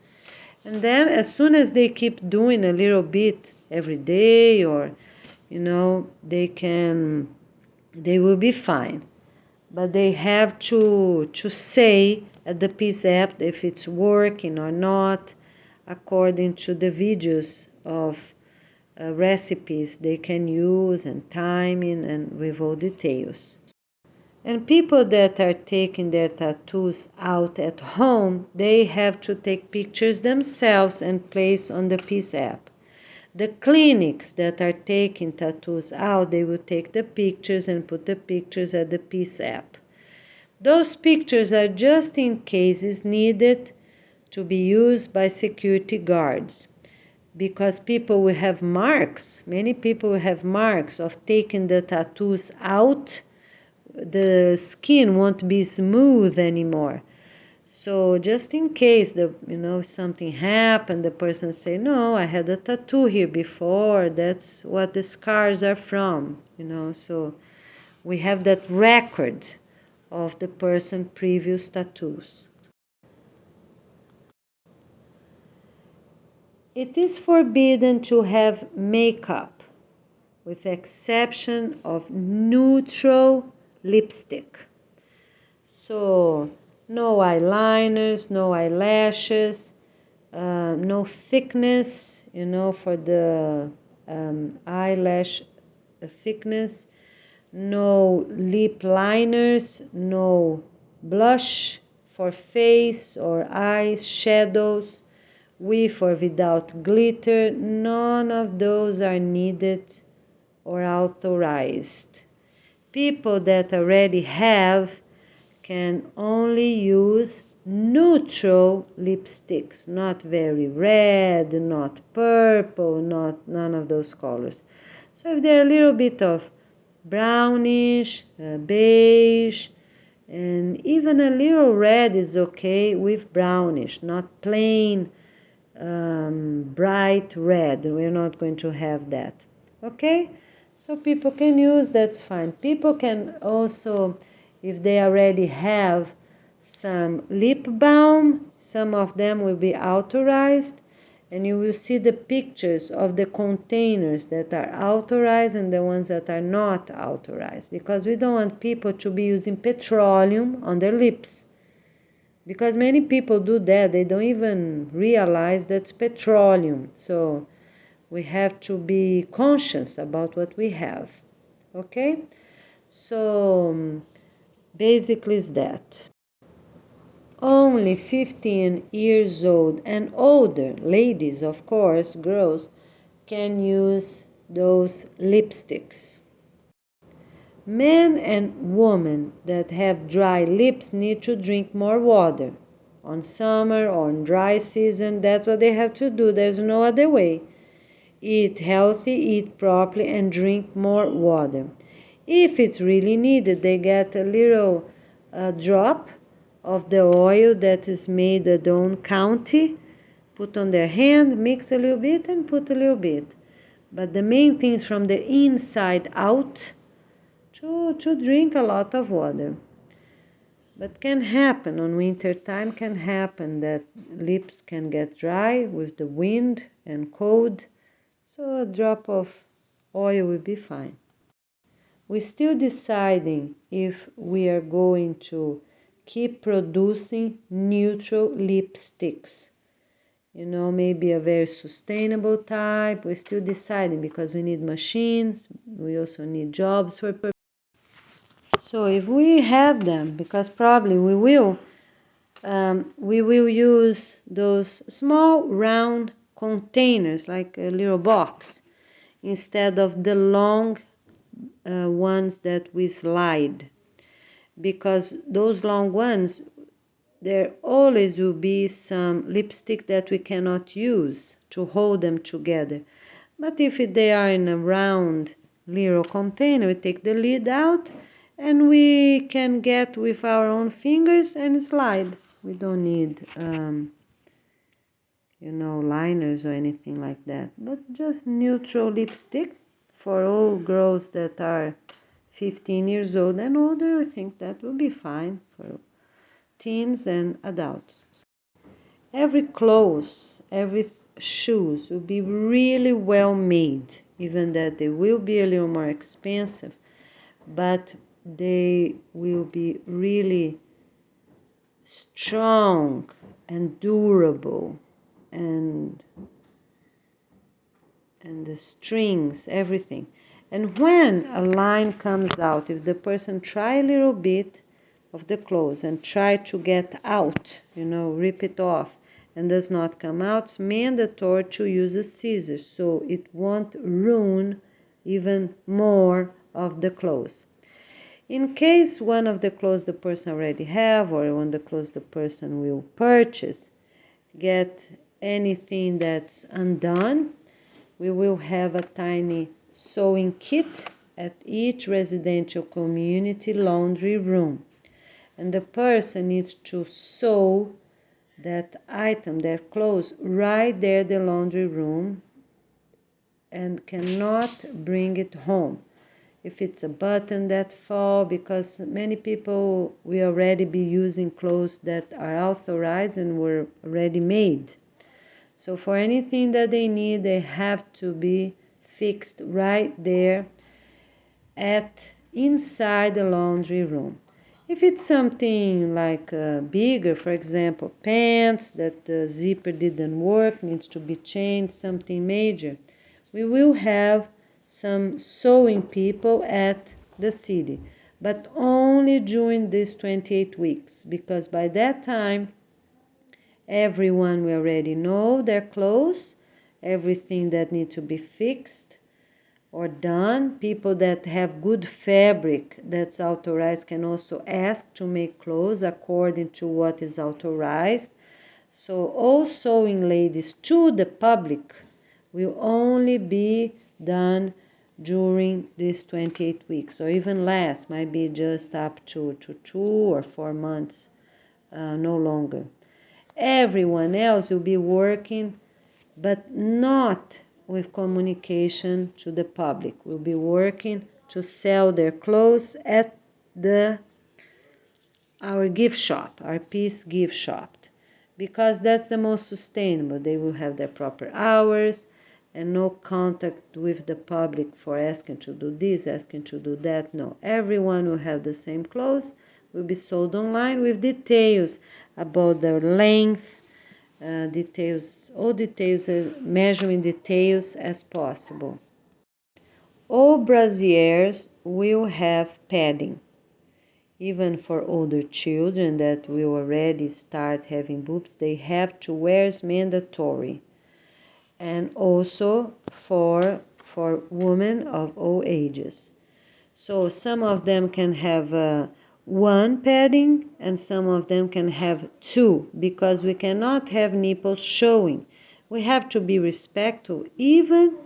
And then as soon as they keep doing a little bit every day, or they will be fine. But they have to say at the Peace app if it's working or not, according to the videos of recipes they can use and timing and with all details. And people that are taking their tattoos out at home, they have to take pictures themselves and place on the Peace app. The clinics that are taking tattoos out, they will take the pictures and put the pictures at the Peace app. Those pictures are just in cases needed to be used by security guards, because people will have marks. Many people will have marks of taking the tattoos out. The skin won't be smooth anymore. So just in case something happened, the person say, no, I had a tattoo here before, that's what the scars are from, so we have that record of the person's previous tattoos. It is forbidden to have makeup, with exception of neutral lipstick. So no eyeliners, no eyelashes, no thickness, for the eyelash thickness, no lip liners, no blush for face or eyes, shadows, with or without glitter. None of those are needed or authorized. People that already have can only use neutral lipsticks, not very red, not purple, none of those colors. So if they're a little bit of brownish, beige, and even a little red is okay with brownish, not plain bright red. We're not going to have that. Okay? So people can use, that's fine. People can also, if they already have some lip balm, some of them will be authorized, and you will see the pictures of the containers that are authorized and the ones that are not authorized, because we don't want people to be using petroleum on their lips, because many people do that. They don't even realize that's petroleum. So we have to be conscious about what we have. Okay? So basically is that. Only 15 years old and older, ladies of course, girls, can use those lipsticks. Men and women that have dry lips need to drink more water. On summer or on dry season, that's what they have to do. There's no other way. Eat healthy, eat properly, and drink more water. If it's really needed, they get a little drop of the oil that is made at their own county, put on their hand, mix a little bit, and put a little bit. But the main thing is from the inside out, to drink a lot of water. But can happen on winter time, can happen that lips can get dry with the wind and cold, so a drop of oil will be fine. We're still deciding if we are going to keep producing neutral lipsticks, maybe a very sustainable type. We're still deciding because we need machines, we also need jobs for. So if we have them, because probably we will use those small round containers, like a little box, instead of the long ones that we slide. because those long ones, there always will be some lipstick that we cannot use to hold them together. But if they are in a round little container, we take the lid out and we can get with our own fingers and slide. We don't need liners or anything like that, but just neutral lipstick for all girls that are 15 years old and older. I think that will be fine for teens and adults. Every clothes, every shoes will be really well made, even that they will be a little more expensive, but they will be really strong and durable, and the strings, everything. And when a line comes out, if the person try a little bit of the clothes and try to get out, rip it off, and does not come out, it's mandatory to use a scissors so it won't ruin even more of the clothes. In case one of the clothes the person already have, or one of the clothes the person will purchase, get anything that's undone, we will have a tiny sewing kit at each residential community laundry room. And the person needs to sew that item, their clothes, right there in the laundry room, and cannot bring it home. If it's a button that fall, because many people will already be using clothes that are authorized and were already made. So for anything that they need, they have to be fixed right there inside the laundry room. If it's something like bigger, for example, pants that the zipper didn't work, needs to be changed, something major, we will have some sewing people at the city, but only during these 28 weeks, because by that time, everyone will already know their clothes, everything that needs to be fixed or done. People that have good fabric that's authorized can also ask to make clothes according to what is authorized. So all sewing ladies to the public will only be done during these 28 weeks, or even less, might be just up to 2 or 4 months, no longer. Everyone else will be working, but not with communication to the public. We'll be working to sell their clothes at our gift shop, our peace gift shop, because that's the most sustainable. They will have their proper hours and no contact with the public for asking to do this, asking to do that. No, everyone will have the same clothes, will be sold online with details about their length, details, all details, measuring details as possible. All brassieres will have padding. Even for older children that will already start having boobs, they have to wear, is mandatory. And also for women of all ages. So some of them can have one padding and some of them can have two, because we cannot have nipples showing. We have to be respectful. Even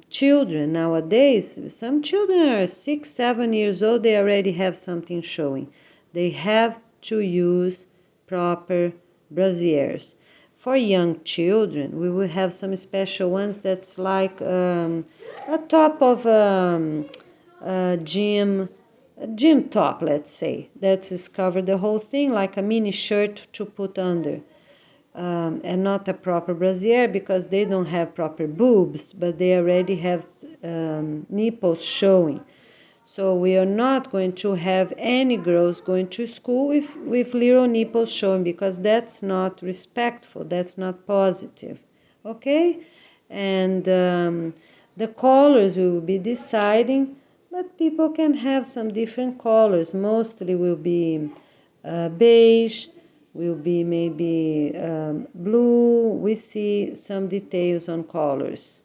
children nowadays, some children are 6, 7 years old, they already have something showing. They have to use proper brassieres. For young children, we will have some special ones that's like a top of a gym top, let's say, that is covered the whole thing, like a mini shirt to put under. And not a proper brassiere, because they don't have proper boobs, but they already have nipples showing. So we are not going to have any girls going to school with little nipples showing, because that's not respectful, that's not positive. Okay? And the colors we will be deciding, but people can have some different colors. Mostly will be beige, will be maybe blue. We see some details on colors.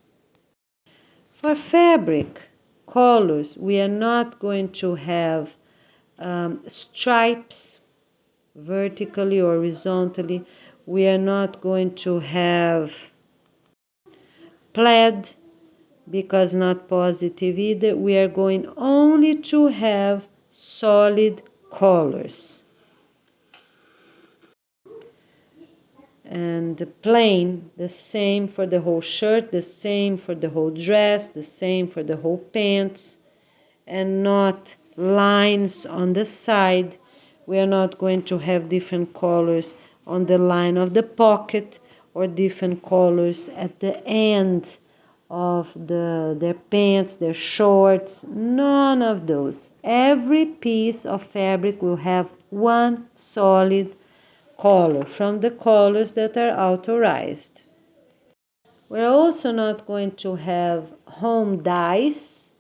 For fabric, colors, we are not going to have stripes, vertically or horizontally. We are not going to have plaid, because not positive either. We are going only to have solid colors. And the plain, the same for the whole shirt, the same for the whole dress, the same for the whole pants, and not lines on the side. We are not going to have different colors on the line of the pocket or different colors at the end of their pants, their shorts. None of those. Every piece of fabric will have one solid color from the colors that are authorized. We're also not going to have home dyes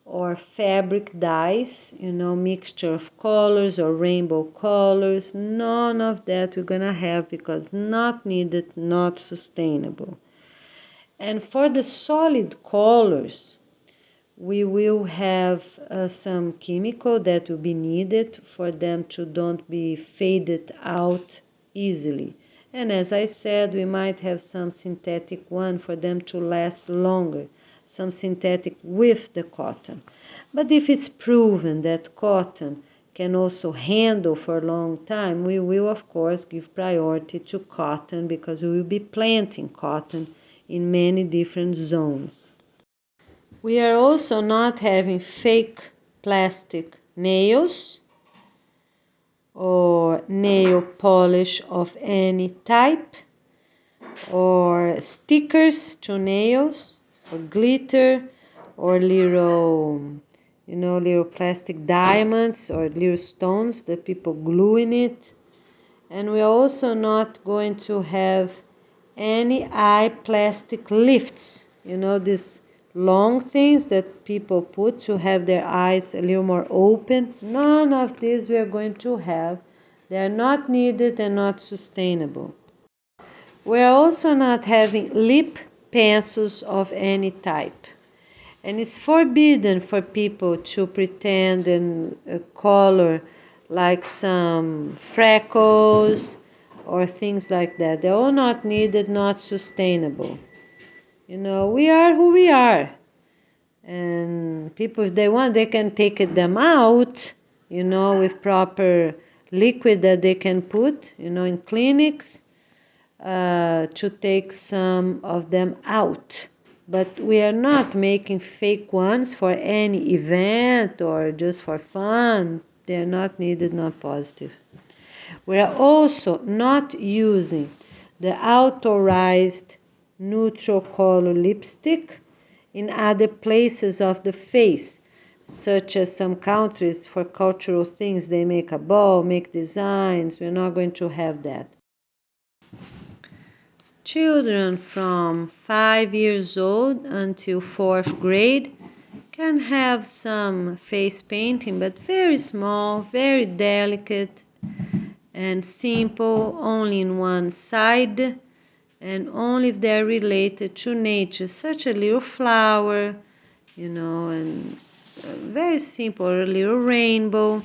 or fabric dyes, mixture of colors or rainbow colors. None of that we're gonna have, because not needed, not sustainable. And for the solid colors, we will have some chemical that will be needed for them to don't be faded out easily. And as I said, we might have some synthetic one for them to last longer, some synthetic with the cotton. But if it's proven that cotton can also handle for a long time, we will of course give priority to cotton, because we will be planting cotton in many different zones. We are also not having fake plastic nails or nail polish of any type, or stickers to nails, or glitter, or little plastic diamonds or little stones that people glue in it. And we are also not going to have any eye plastic lifts, these long things that people put to have their eyes a little more open. None of these we are going to have. They are not needed and not sustainable. We are also not having lip pencils of any type. And it's forbidden for people to pretend and color like some freckles or things like that. They're all not needed, not sustainable. We are who we are. And people, if they want, they can take them out, with proper liquid that they can put, in clinics, to take some of them out. But we are not making fake ones for any event or just for fun. They're not needed, not positive. We are also not using the authorized neutral color lipstick in other places of the face, such as some countries for cultural things. They make a ball, make designs. We're not going to have that. Children from 5 years old until 4th grade can have some face painting, but very small, very delicate and simple, only in one side, and only if they're related to nature, such a little flower, and very simple, a little rainbow.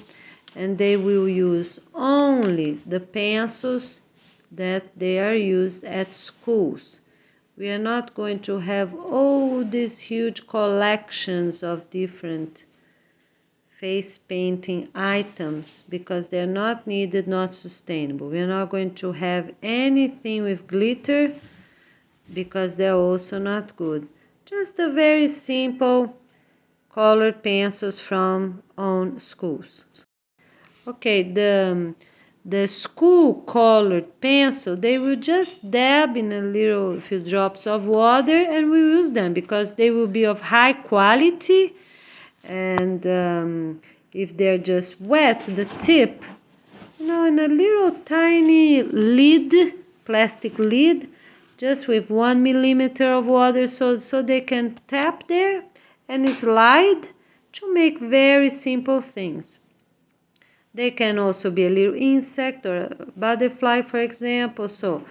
And they will use only the pencils that they are used at schools. We are not going to have all these huge collections of different face painting items, because they're not needed, not sustainable. We are not going to have anything with glitter, because they're also not good. Just the very simple colored pencils from own schools. Okay, the school colored pencil, they will just dab in a few drops of water, and we use them because they will be of high quality. And if they're just wet, the tip, in a little tiny lid, plastic lid, just with 1 millimeter of water, so they can tap there and slide to make very simple things. They can also be a little insect or a butterfly, for example. So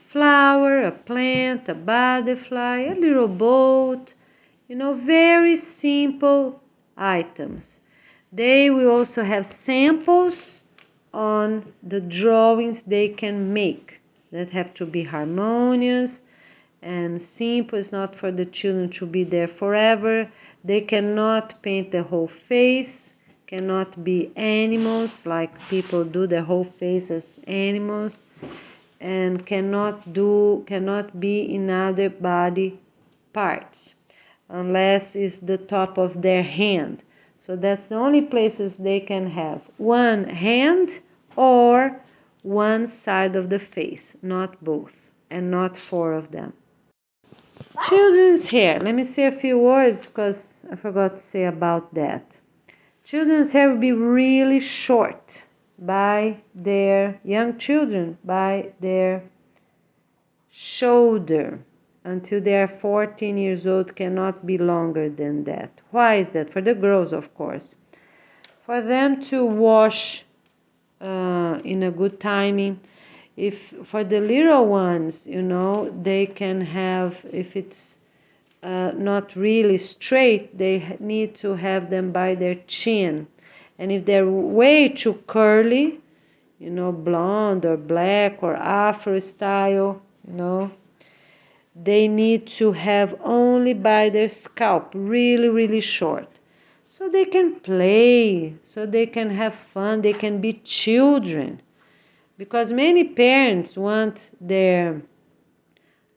flower, a plant, a butterfly, a little boat, very simple items. They will also have samples on the drawings they can make that have to be harmonious and simple. It's not for the children to be there forever. They cannot paint the whole face, cannot be animals like people do the whole face as animals, and cannot be in other body parts unless it's the top of their hand. So that's the only places they can have one hand or one side of the face, not both, and not four of them. Children's hair. Let me say a few words because I forgot to say about that. Children's hair will be really short by their young children, by their shoulder. Until they are 14 years old, cannot be longer than that. Why is that? For the girls, of course. For them to wash in a good timing. If for the little ones, they can have, if it's not really straight, they need to have them by their chin. And if they're way too curly, blonde or black or afro style, they need to have only by their scalp, really, really short. So they can play, so they can have fun, they can be children. Because many parents want their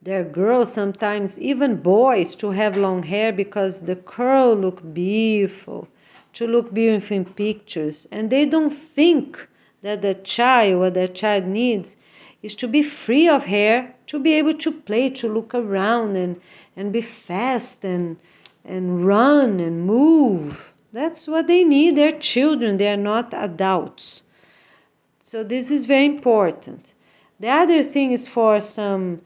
girls, sometimes even boys, to have long hair because the curl look beautiful, to look beautiful in pictures. And they don't think that what the child needs is to be free of hair, to be able to play, to look around and be fast and run and move. That's what they need. They're children, they are not adults. So this is very important. The other thing is for some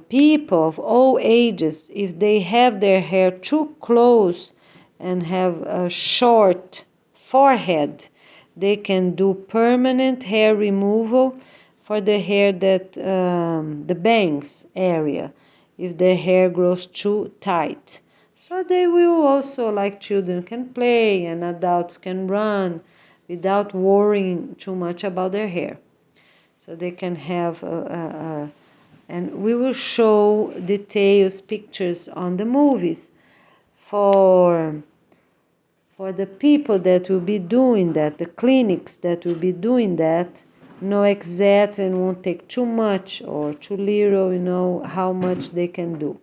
people of all ages, if they have their hair too close and have a short forehead, they can do permanent hair removal for the hair that the bangs area, if the hair grows too tight. So they will also, like children can play and adults can run without worrying too much about their hair. So they can have and we will show details, pictures on the movies for the people that will be doing that, the clinics that will be doing that, know exactly and won't take too much or too little, how much they can do.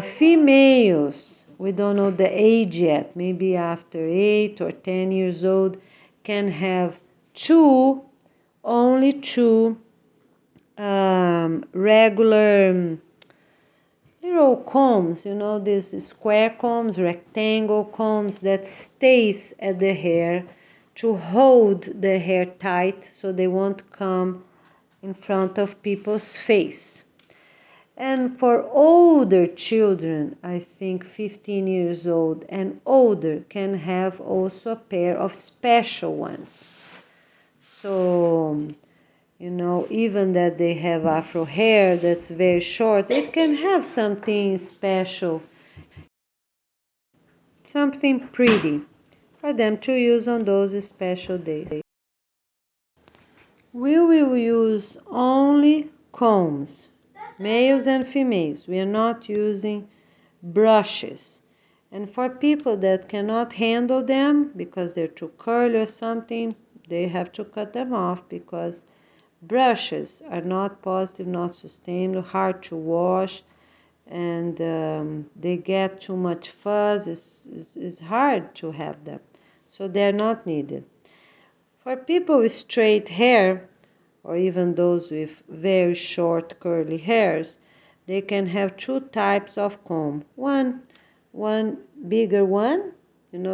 Females, we don't know the age yet, maybe after 8 or 10 years old, can have only two regular little combs, these square combs, rectangle combs that stays at the hair to hold the hair tight so they won't come in front of people's face. And for older children, I think 15 years old and older can have also a pair of special ones. So, even that they have afro hair that's very short, it can have something special, something pretty for them to use on those special days. We will use only combs, males and females. We are not using brushes. And for people that cannot handle them because they're too curly or something, they have to cut them off because brushes are not positive, not sustainable, hard to wash, and they get too much fuzz. It's hard to have them, so they're not needed. For people with straight hair, or even those with very short curly hairs, they can have two types of comb. One bigger one,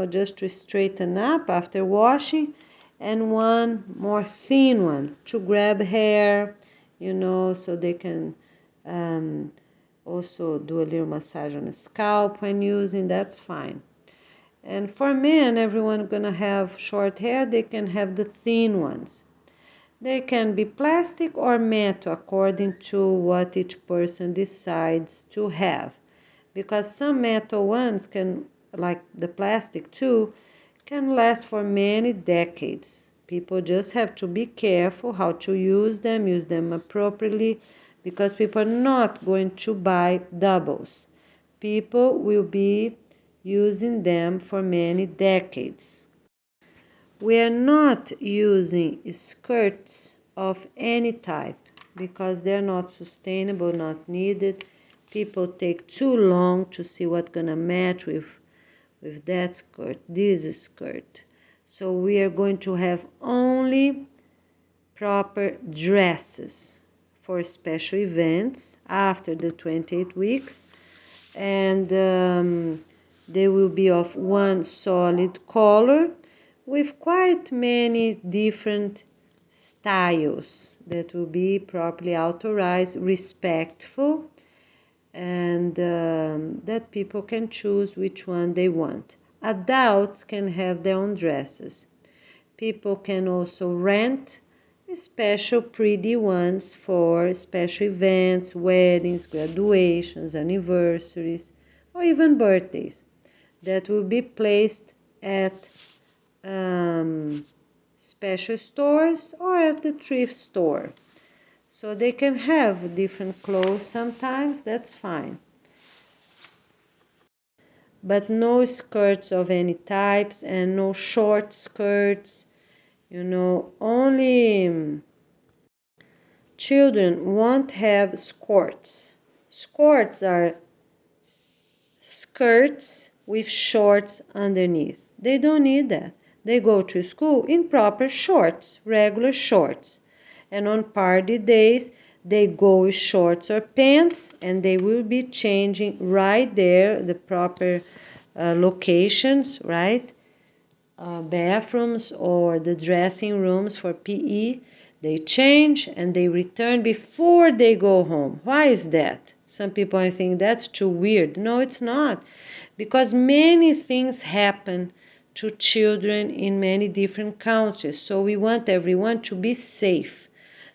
just to straighten up after washing, and one more thin one to grab hair, so they can also do a little massage on the scalp when using, that's fine. And for men, everyone gonna have short hair, they can have the thin ones. They can be plastic or metal according to what each person decides to have, because some metal ones can like the plastic too, can last for many decades. People just have to be careful how to use them appropriately, because people are not going to buy doubles. People will be using them for many decades. We are not using skirts of any type because they're not sustainable, not needed. People take too long to see what's gonna match with that skirt, this skirt. So we are going to have only proper dresses for special events after the 28 weeks, and they will be of one solid color with quite many different styles that will be properly authorized, respectful, and that people can choose which one they want. Adults can have their own dresses. People can also rent special pretty ones for special events, weddings, graduations, anniversaries, or even birthdays, that will be placed at special stores or at the thrift store. So they can have different clothes sometimes, that's fine. But no skirts of any types and no short skirts. Only children won't have skirts. Skirts are skirts with shorts underneath. They don't need that. They go to school in proper shorts, regular shorts. And on party days, they go with shorts or pants, and they will be changing right there, the proper locations, right? Bathrooms or the dressing rooms for PE. They change and they return before they go home. Why is that? Some people I think that's too weird. No, it's not. Because many things happen to children in many different countries. So we want everyone to be safe.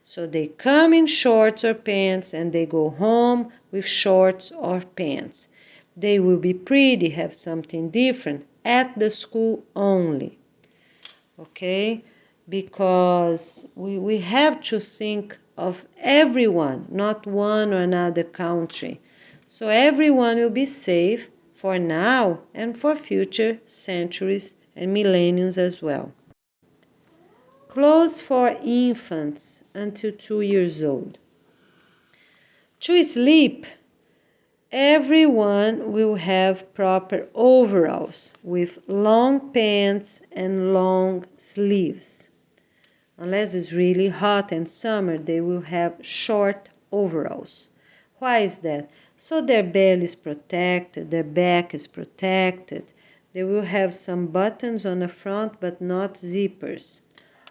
So they come in shorts or pants and they go home with shorts or pants. They will be pretty, have something different at the school only. Okay? Because we have to think of everyone, not one or another country. So everyone will be safe for now and for future centuries and millenniums as well. Clothes for infants until 2 years old. To sleep, everyone will have proper overalls with long pants and long sleeves. Unless it's really hot and summer, they will have short overalls. Why is that? So their belly is protected, their back is protected. They will have some buttons on the front, but not zippers.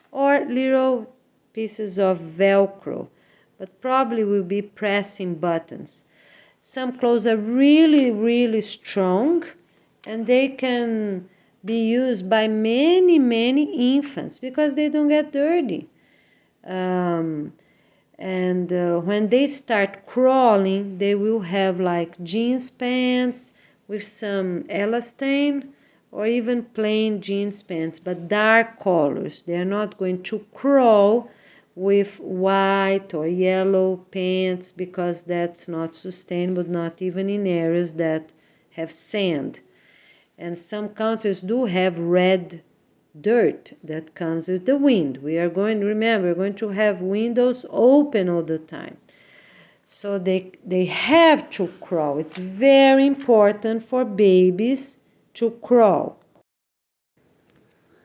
Or little pieces of Velcro, but probably will be pressing buttons. Some clothes are really, really strong, and they can be used by many, many infants because they don't get dirty. When they start crawling, they will have like jeans pants with some elastane, or even plain jeans pants, but dark colors. They are not going to crawl with white or yellow pants because that's not sustainable, not even in areas that have sand. And some countries do have red dirt that comes with the wind. We're going to have windows open all the time. So they have to crawl. It's very important for babies to crawl.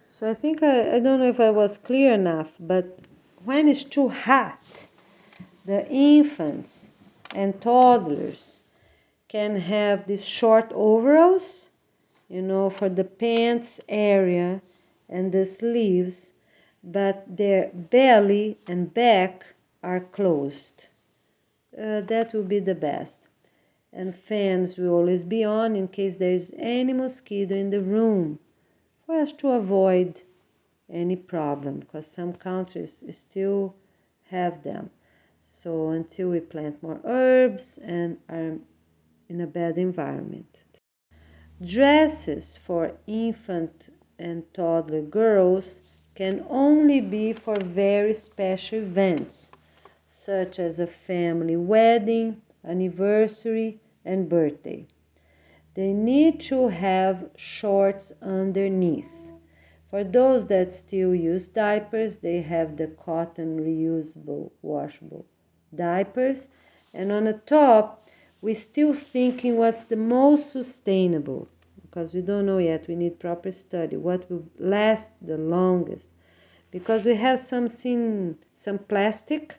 So I think I don't know if I was clear enough, but when it's too hot, the infants and toddlers can have these short overalls, for the pants area and the sleeves, but their belly and back are closed. That will be the best. And fans will always be on in case there is any mosquito in the room, for us to avoid any problem, because some countries still have them. So until we plant more herbs and are in a bad environment. Dresses for infant and toddler girls can only be for very special events, such as a family wedding, anniversary, and birthday. They need to have shorts underneath. For those that still use diapers, they have the cotton reusable washable diapers. And on the top, we're still thinking what's the most sustainable, because we don't know yet. We need proper study. What will last the longest? Because we have some plastic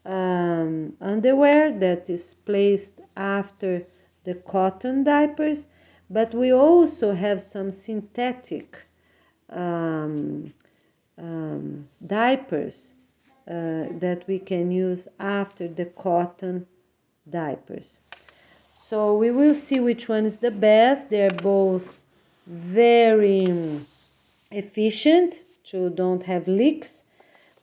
underwear that is placed after the cotton diapers, but we also have some synthetic diapers that we can use after the cotton diapers. So we will see which one is the best. They're both very efficient to don't have leaks.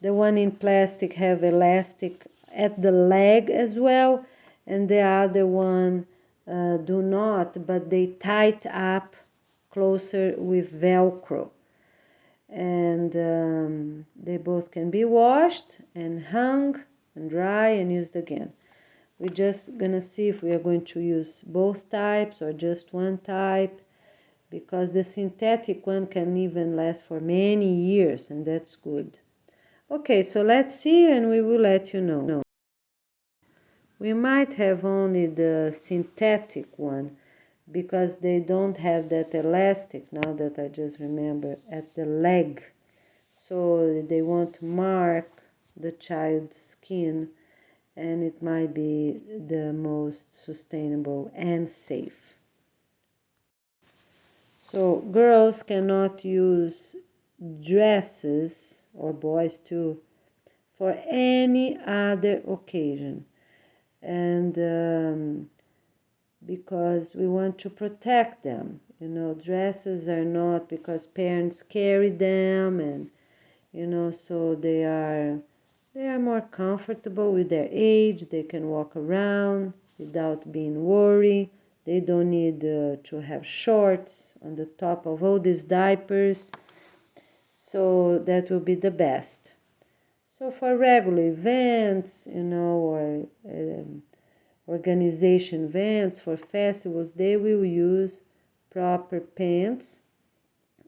The one in plastic have elastic at the leg as well, and the other one do not, but they tight up closer with Velcro. And they both can be washed and hung and dry and used again. We're just gonna see if we are going to use both types or just one type, because the synthetic one can even last for many years, and that's good. Okay, so let's see and we will let you know. We might have only the synthetic one because they don't have that elastic, now that I just remember, at the leg. So they won't mark the child's skin, and it might be the most sustainable and safe. So girls cannot use dresses, or boys too, for any other occasion. And because we want to protect them. Dresses are not because parents carry them, and so they are more comfortable with their age. They can walk around without being worried. They don't need to have shorts on the top of all these diapers. So that will be the best. So for regular events, or organization events, for festivals, they will use proper pants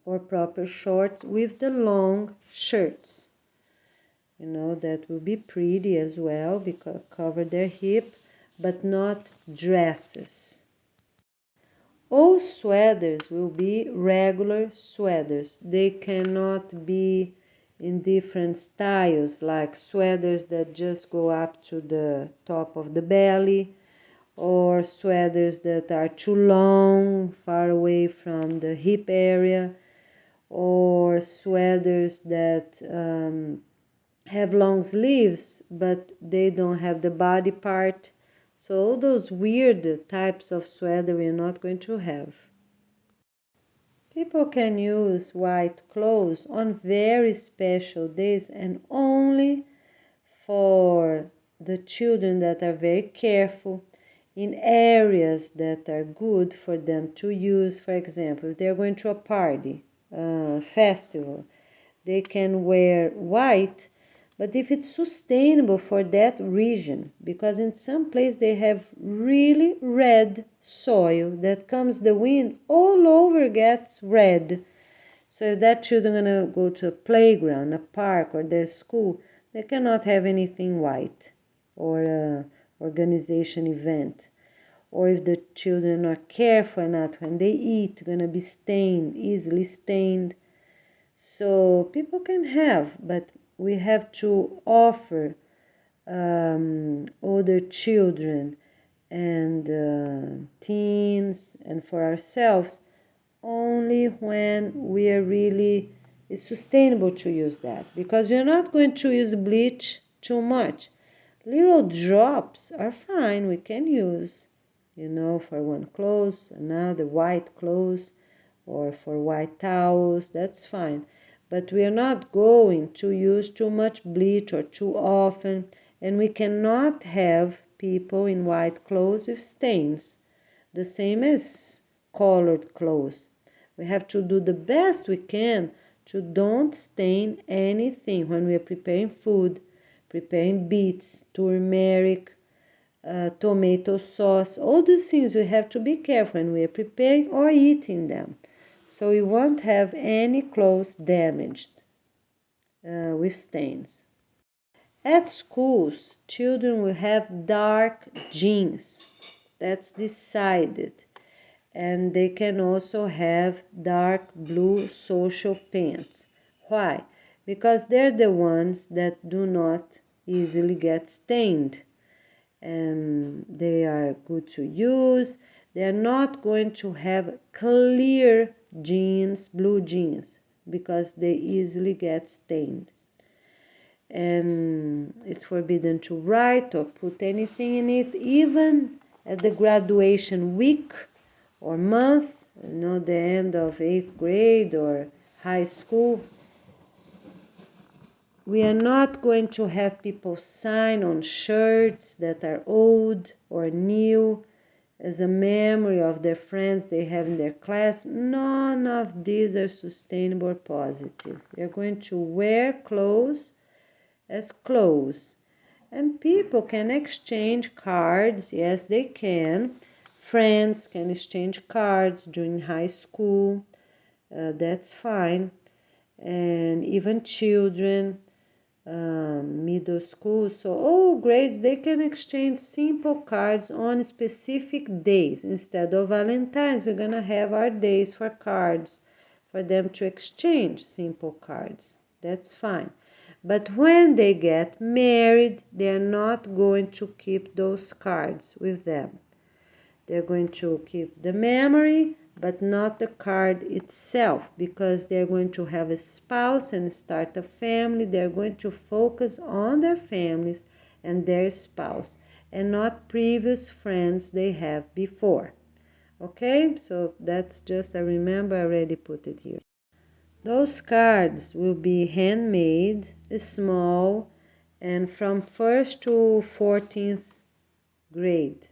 or proper shorts with the long shirts. That will be pretty as well, because cover their hip, but not dresses. All sweaters will be regular sweaters. They cannot be in different styles, like sweaters that just go up to the top of the belly, or sweaters that are too long, far away from the hip area, or sweaters that have long sleeves but they don't have the body part. So all those weird types of sweater we're not going to have. People can use white clothes on very special days, and only for the children that are very careful, in areas that are good for them to use. For example, if they're going to a party, festival, they can wear white, but if it's sustainable for that region, because in some place they have really red soil that comes the wind all over gets red. So if that children are gonna go to a playground, a park, or their school, they cannot have anything white, or a organization event. Or if the children are careful enough when they eat, gonna be stained, easily stained. So people can have, but we have to offer older children and teens, and for ourselves, only when we are really, it's sustainable to use that, because we're not going to use bleach too much. Little drops are fine, we can use, for one clothes, another white clothes, or for white towels, that's fine. But we are not going to use too much bleach or too often, and we cannot have people in white clothes with stains. The same as colored clothes. We have to do the best we can to don't stain anything when we are preparing food, preparing beets, turmeric, tomato sauce. All these things we have to be careful when we are preparing or eating them. So we won't have any clothes damaged with stains. At schools, children will have dark jeans. That's decided. And they can also have dark blue social pants. Why? Because they're the ones that do not easily get stained. And they are good to use. They're not going to have clear jeans, blue jeans, because they easily get stained. And it's forbidden to write or put anything in it, even at the graduation week or month, the end of 8th grade or high school. We are not going to have people sign on shirts that are old or new as a memory of their friends they have in their class. None of these are sustainable or positive. We are going to wear clothes as clothes. And people can exchange cards. Yes, they can. Friends can exchange cards during high school. That's fine. And even children, middle school, so all grades, they can exchange simple cards on specific days. Instead of Valentine's, we're going to have our days for cards for them to exchange simple cards. That's fine. But when they get married, they're not going to keep those cards with them. They're going to keep the memory, but not the card itself, because they're going to have a spouse and start a family. They're going to focus on their families and their spouse, and not previous friends they have before. Okay, so that's just, I remember I already put it here. Those cards will be handmade, small, and from 1st to 14th grade.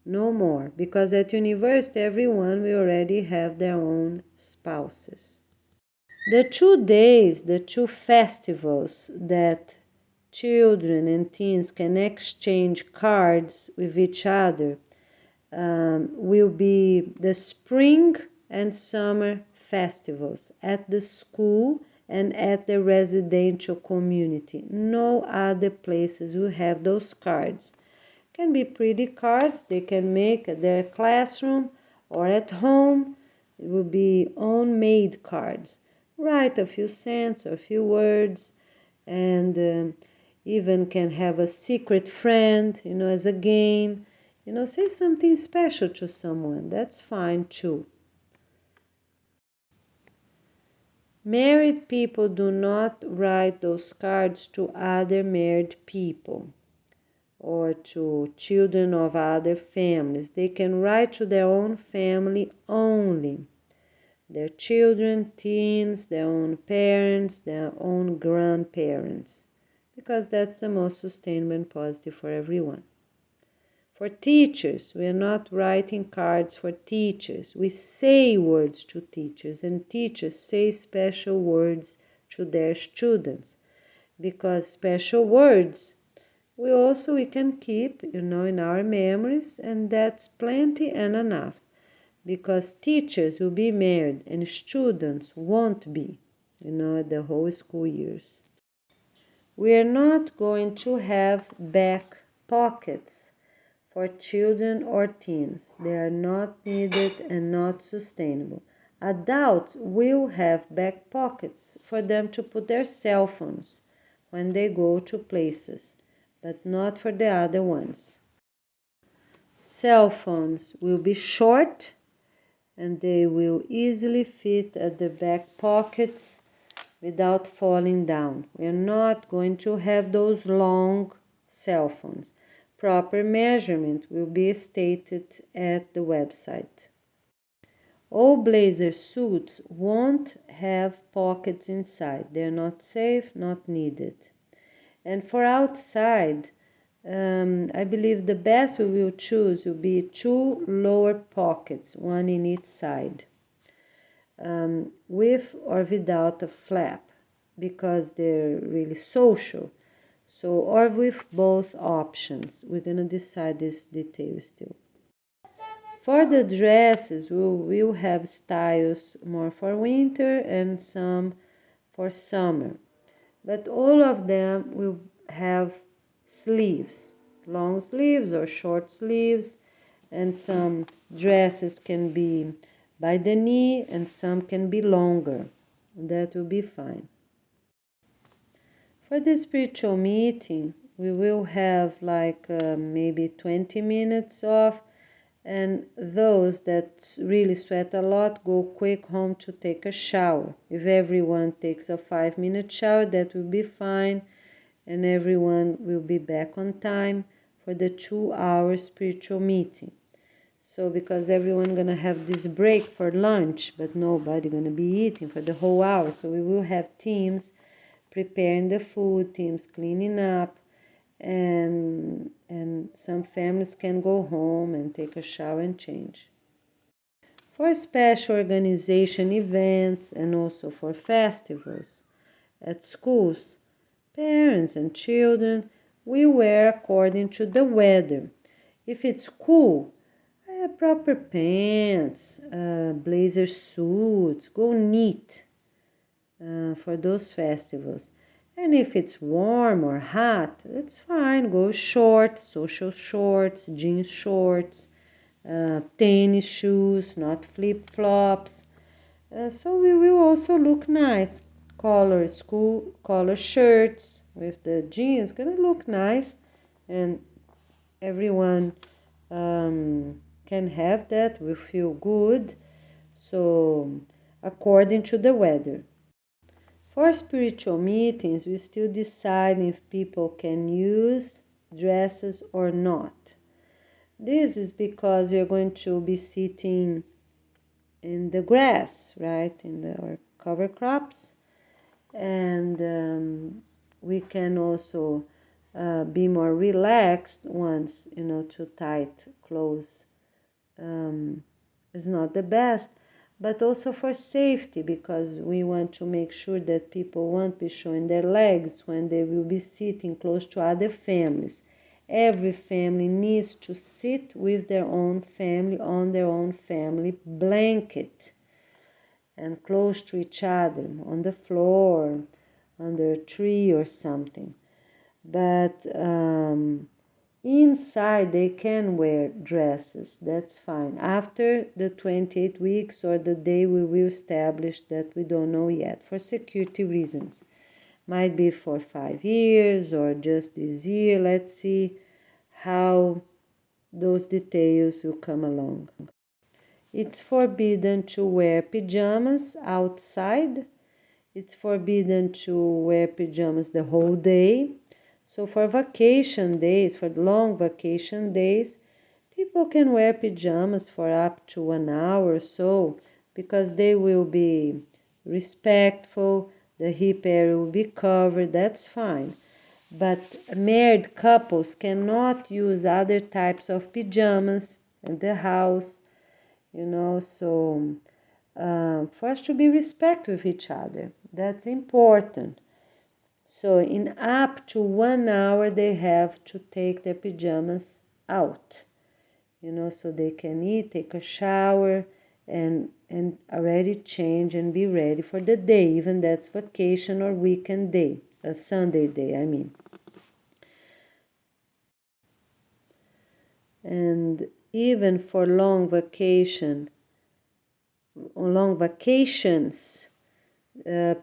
No more, because at university everyone will already have their own spouses. The 2 days, the 2 festivals that children and teens can exchange cards with each other will be the spring and summer festivals at the school and at the residential community. No other places will have those cards. Can be pretty cards they can make at their classroom or at home. It will be own-made cards. Write a few cents or a few words, and even can have a secret friend, as a game. Say something special to someone. That's fine too. Married people do not write those cards to other married people or to children of other families. They can write to their own family only. Their children, teens, their own parents, their own grandparents, because that's the most sustainable and positive for everyone. For teachers, we are not writing cards for teachers. We say words to teachers, and teachers say special words to their students, because special words we can keep, in our memories, and that's plenty and enough, because teachers will be married and students won't be, the whole school years. We are not going to have back pockets for children or teens. They are not needed and not sustainable. Adults will have back pockets for them to put their cell phones when they go to places, but not for the other ones. Cell phones will be short and they will easily fit at the back pockets without falling down. We are not going to have those long cell phones. Proper measurement will be stated at the website. All blazer suits won't have pockets inside. They're not safe, not needed. And for outside, I believe the best we will choose will be 2 lower pockets, one in each side, with or without a flap, because they're really social. So, or with both options. We're gonna decide this detail still. For the dresses, we will have styles more for winter and some for summer. But all of them will have sleeves, long sleeves or short sleeves, and some dresses can be by the knee and some can be longer. That will be fine. For the spiritual meeting, we will have like maybe 20 minutes off, and those that really sweat a lot go quick home to take a shower. If everyone takes a 5-minute shower, that will be fine, and everyone will be back on time for the 2-hour spiritual meeting. So because everyone gonna have this break for lunch, but nobody gonna be eating for the whole hour, so we will have teams preparing the food, teams cleaning up, and some families can go home and take a shower and change. For special organization events and also for festivals at schools, parents and children will wear according to the weather. If it's cool, proper pants, blazer suits, go neat for those festivals. And if it's warm or hot, it's fine. Go shorts, social shorts, jeans shorts, tennis shoes, not flip-flops. So we will also look nice. Color shirts with the jeans gonna look nice, and everyone can have that. We feel good. So according to the weather. For spiritual meetings, we still decide if people can use dresses or not. This is because you're going to be sitting in the grass, right, or cover crops, and we can also be more relaxed once, too tight clothes is not the best, but also for safety, because we want to make sure that people won't be showing their legs when they will be sitting close to other families. Every family needs to sit with their own family on their own family blanket and close to each other on the floor, under a tree or something. But inside they can wear dresses, that's fine. After the 28 weeks or the day we will establish, that we don't know yet, for security reasons. Might be for 5 years or just this year. Let's see how those details will come along. It's forbidden to wear pajamas outside. It's forbidden to wear pajamas the whole day. So for vacation days, for long vacation days, people can wear pajamas for up to 1 hour or so, because they will be respectful, the hip area will be covered, that's fine. But married couples cannot use other types of pajamas in the house, so for us to be respectful with each other, that's important. So in up to 1 hour, they have to take their pajamas out, so they can eat, take a shower, and already change and be ready for the day, even that's vacation or weekend day, a Sunday day, I mean. And even for long vacations,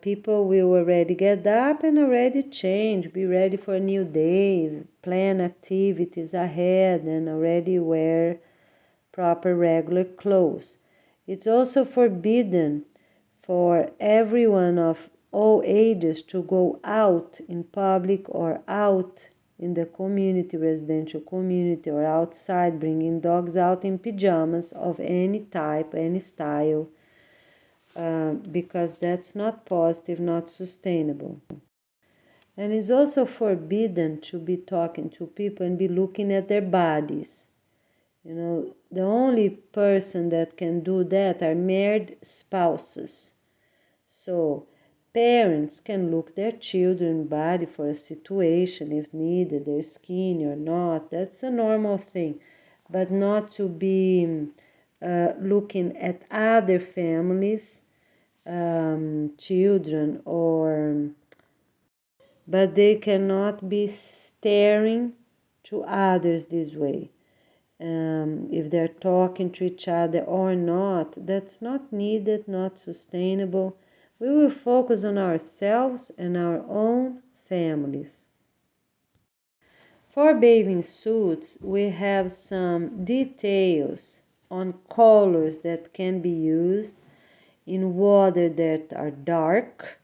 people will already get up and already change, be ready for a new day, plan activities ahead, and already wear proper regular clothes. It's also forbidden for everyone of all ages to go out in public or out in the community, residential community, or outside, bringing dogs out in pajamas of any type, any style, because that's not positive, not sustainable. And it's also forbidden to be talking to people and be looking at their bodies. You know, the only person that can do that are married spouses. So parents can look their children's body for a situation if needed, they're skinny or not. That's a normal thing, but not to be looking at other families, children, but they cannot be staring to others this way. If they're talking to each other or not, that's not needed, not sustainable. We will focus on ourselves and our own families. For bathing suits, we have some details on colors that can be used in water that are dark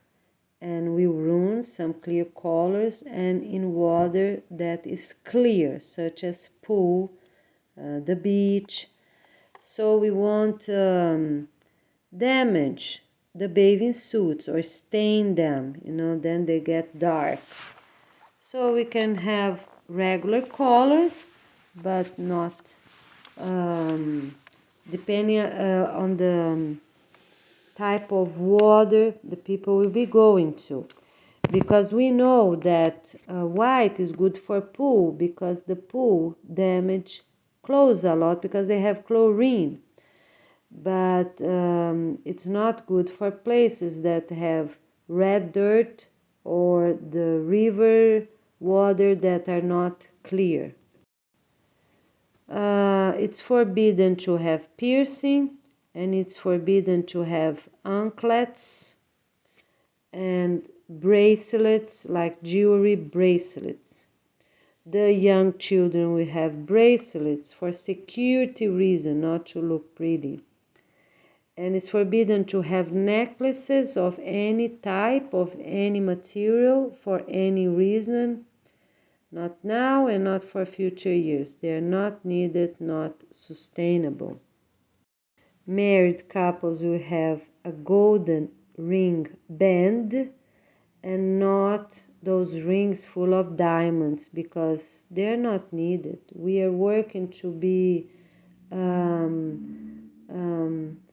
and will ruin some clear colors, and in water that is clear, such as pool, the beach. So we won't damage the bathing suits or stain them, then they get dark. So we can have regular colors, but not depending on the type of water the people will be going to. Because we know that white is good for pool, because the pool damage clothes a lot because they have chlorine. But it's not good for places that have red dirt or the river water that are not clear. It's forbidden to have piercing, and it's forbidden to have anklets and bracelets, like jewelry bracelets. The young children will have bracelets for security reason, not to look pretty. And it's forbidden to have necklaces of any type, of any material, for any reason. Not now and not for future years. They are not needed, not sustainable. Married couples will have a golden ring band and not those rings full of diamonds, because they're not needed. We are working to be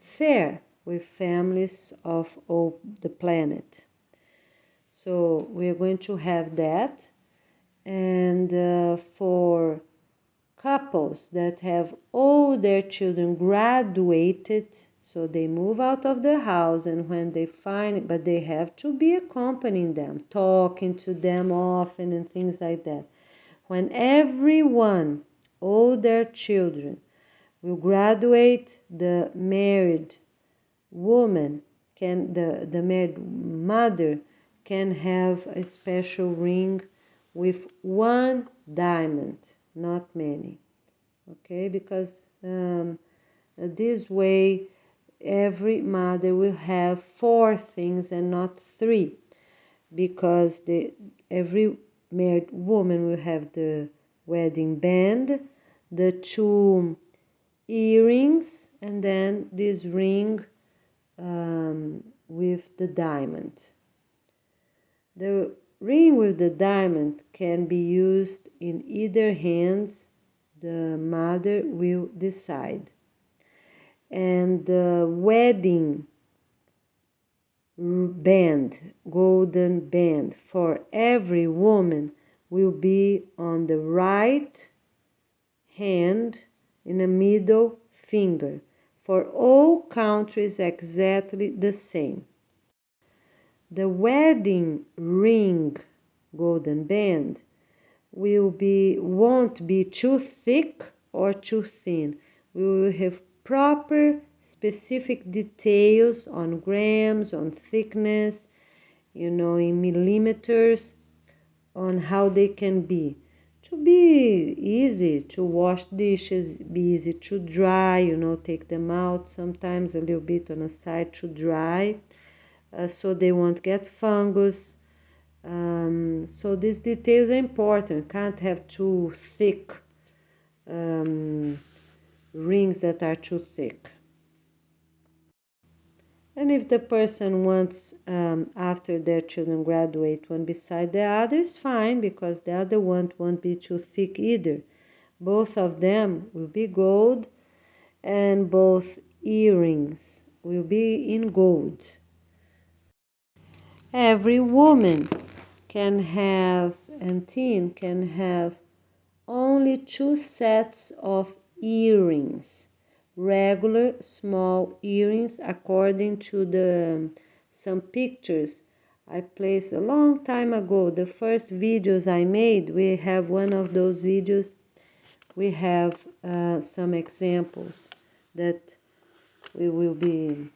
fair with families of all the planet. So we're going to have that. And for couples that have all their children graduated, so they move out of the house, and when they find it, but they have to be accompanying them, talking to them often and things like that. When everyone, all their children, will graduate, the married woman can, the married mother can have a special ring with one diamond, not many. Okay, because this way every mother will have 4 things and not 3, because every married woman will have the wedding band, the 2 earrings, and then this ring with the diamond. The ring with the diamond can be used in either hands, the mother will decide. And the wedding band, golden band, for every woman will be on the right hand in the middle finger. For all countries, exactly the same. The wedding ring golden band won't be too thick or too thin. We will have proper specific details on grams, on thickness, in millimeters, on how they can be. To be easy to wash dishes, be easy to dry, take them out sometimes a little bit on the side to dry, so they won't get fungus. So these details are important. Can't have too thick rings that are too thick. And if the person wants, after their children graduate, one beside the other, is fine, because the other one won't be too thick either. Both of them will be gold, and both earrings will be in gold. Every woman can have, and teen can have, only 2 sets of earrings, regular small earrings, according to some pictures I placed a long time ago. The first videos I made, we have one of those videos, we have some examples that we will be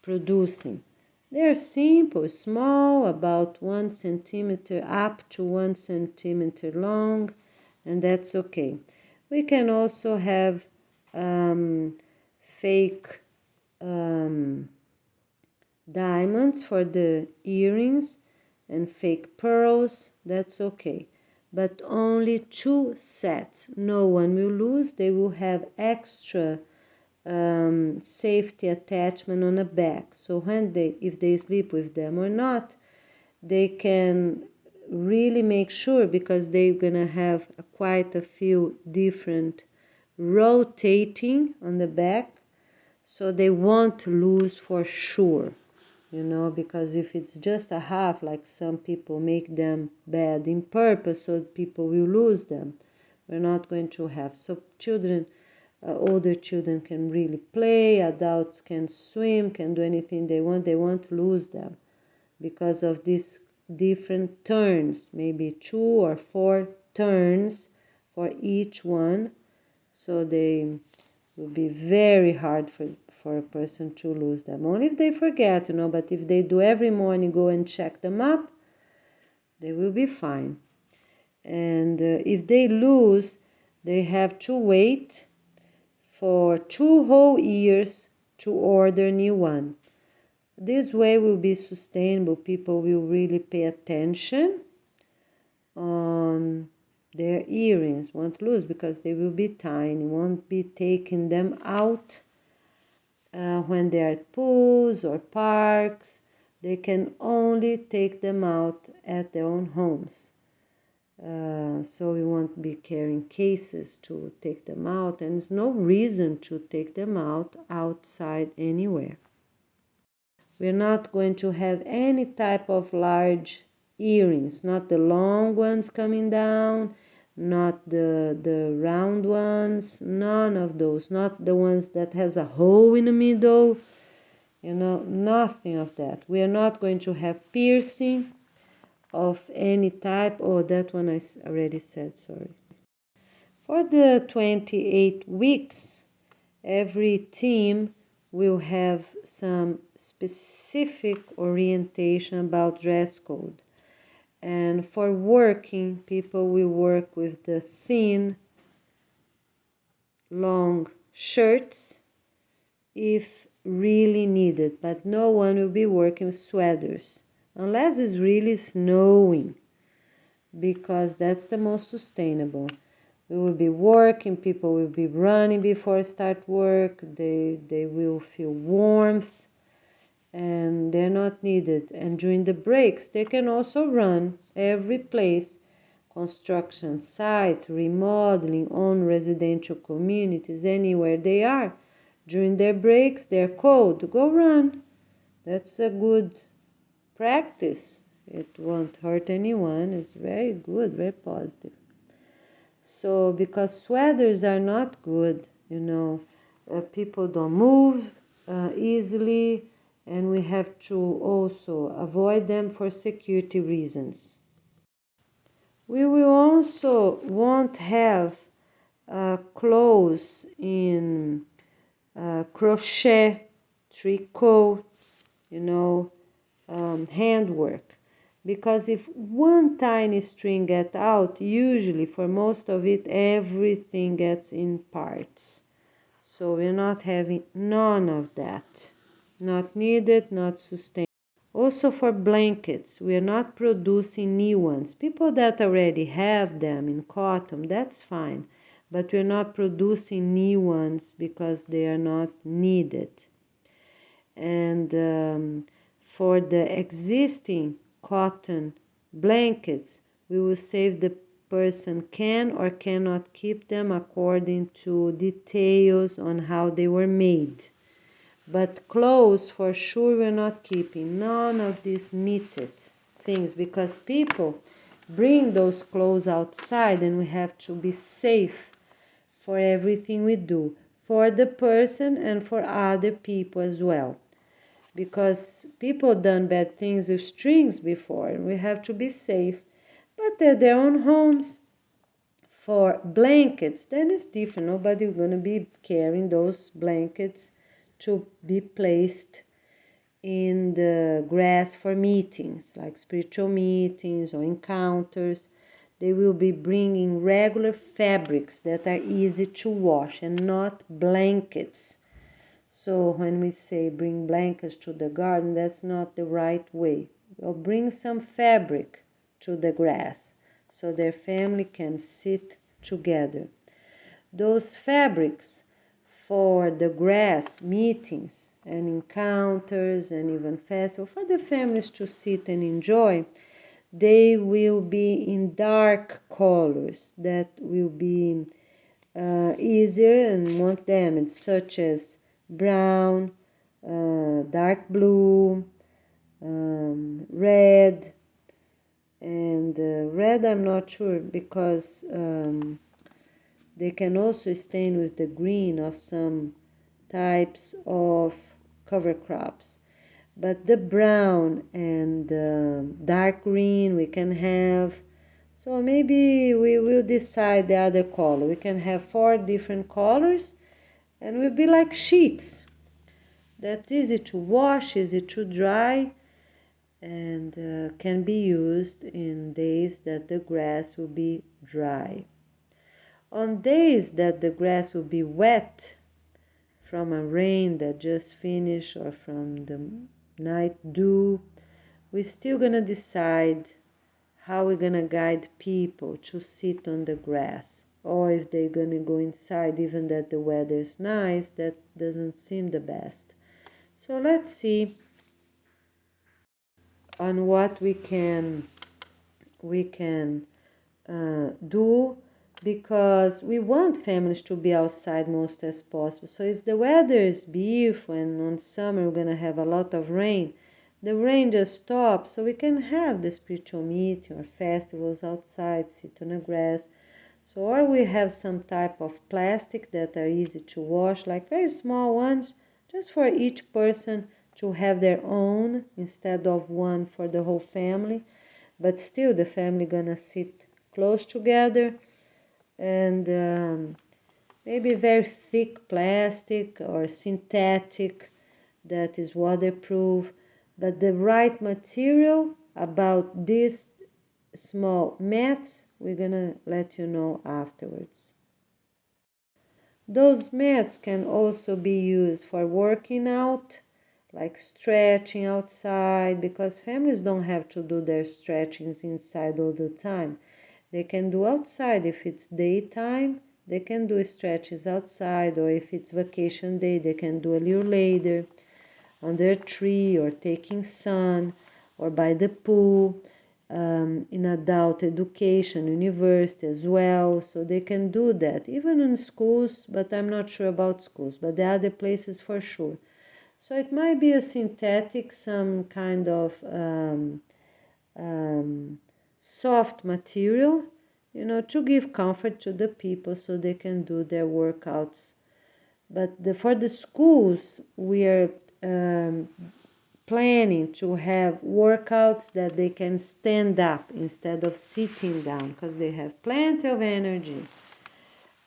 producing. They're simple, small, about 1 centimeter up to 1 centimeter long, and that's okay. We can also have fake diamonds for the earrings and fake pearls, that's okay. But only 2 sets. No one will lose. They will have extra safety attachment on the back, so when if they sleep with them or not, they can really make sure, because they're gonna have quite a few different rotating on the back, so they won't lose for sure, because if it's just a half, like some people make them bad in purpose so people will lose them, we're not going to have. So children, older children can really play, adults can swim, can do anything they want, they won't lose them because of these different turns, maybe 2 or 4 turns for each one, so they will be very hard for a person to lose them, only if they forget, but if they do every morning, go and check them up, they will be fine. And if they lose, they have to wait for 2 whole years to order new one. This way will be sustainable. People will really pay attention on their earrings, won't lose, because they will be tiny, won't be taking them out when they are at pools or parks. They can only take them out at their own homes. So we won't be carrying cases to take them out, and there's no reason to take them out outside anywhere. We're not going to have any type of large earrings, not the long ones coming down, not the round ones, none of those, not the ones that has a hole in the middle, nothing of that. We are not going to have piercing of any type. Oh, that one I already said, sorry. For the 28 weeks, every team will have some specific orientation about dress code. And for working, people will work with the thin, long shirts if really needed, but no one will be working with sweaters unless it's really snowing, because that's the most sustainable. We will be working, people will be running before start work, they will feel warmth, and they're not needed. And during the breaks, they can also run every place, construction sites, remodeling, own residential communities, anywhere they are. During their breaks, they're cold, go run. That's a good practice. It won't hurt anyone. It's very good, very positive. So, because sweaters are not good, people don't move easily, and we have to also avoid them for security reasons. We will also won't have clothes in crochet, tricot, handwork, because if one tiny string gets out, usually for most of it, everything gets in parts. So we're not having none of that. Not needed, not sustainable. Also for blankets, we are not producing new ones. People that already have them in cotton, that's fine. But we're not producing new ones because they are not needed. And for the existing cotton blankets, we will say if the person can or cannot keep them according to details on how they were made. But clothes, for sure, we're not keeping. None of these knitted things, because people bring those clothes outside and we have to be safe for everything we do, for the person and for other people as well. Because people done bad things with strings before and we have to be safe. But they're their own homes. For blankets, then it's different. Nobody's going to be carrying those blankets to be placed in the grass for meetings, like spiritual meetings or encounters. They will be bringing regular fabrics that are easy to wash and not blankets. So when we say bring blankets to the garden, that's not the right way. We'll bring some fabric to the grass so their family can sit together. Those fabrics for the grass meetings and encounters and even festivals, for the families to sit and enjoy, they will be in dark colors that will be easier and won't damage, such as brown, dark blue, red, and red I'm not sure, because they can also stain with the green of some types of cover crops. But the brown and dark green we can have. So maybe we will decide the other color. We can have 4 different colors and will be like sheets. That's easy to wash, easy to dry, and can be used in days that the grass will be dry. On days that the grass will be wet from a rain that just finished or from the night dew, we're still gonna decide how we're gonna guide people to sit on the grass, or if they're gonna go inside, even that the weather is nice. That doesn't seem the best. So let's see on what we can do, because we want families to be outside most as possible. So if the weather is beautiful and on summer we're gonna have a lot of rain, the rain just stops, so we can have the spiritual meeting or festivals outside, sit on the grass. So, or we have some type of plastic that are easy to wash, like very small ones, just for each person to have their own instead of one for the whole family. But still the family gonna sit close together. And maybe very thick plastic or synthetic that is waterproof. But the right material about these small mats, we're gonna let you know afterwards. Those mats can also be used for working out, like stretching outside, because families don't have to do their stretchings inside all the time. They can do outside. If it's daytime, they can do stretches outside, or if it's vacation day, they can do a little later under a tree or taking sun or by the pool. In adult education, university as well, so they can do that even in schools, but I'm not sure about schools, but the other places for sure. So it might be a synthetic, some kind of soft material, to give comfort to the people so they can do their workouts. But for the schools, we are planning to have workouts that they can stand up instead of sitting down, because they have plenty of energy.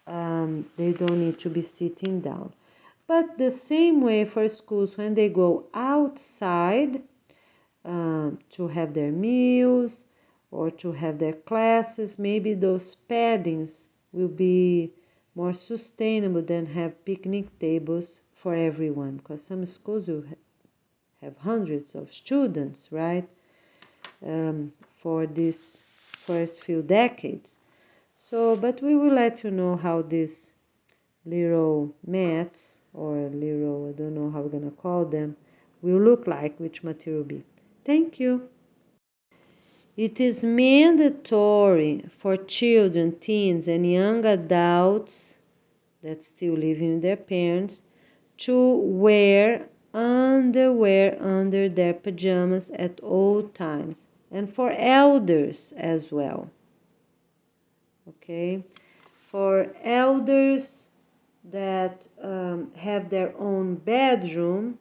They don't need to be sitting down. But the same way for schools, when they go outside to have their meals or to have their classes, maybe those paddings will be more sustainable than have picnic tables for everyone, because some schools will have hundreds of students, right, for these first few decades. So, but we will let you know how these little mats, or little, I don't know how we're gonna call them, will look like, which material will be. Thank you. It is mandatory for children, teens, and young adults that still living with their parents to wear underwear under their pajamas at all times, and for elders as well. Okay, for elders that have their own bedroom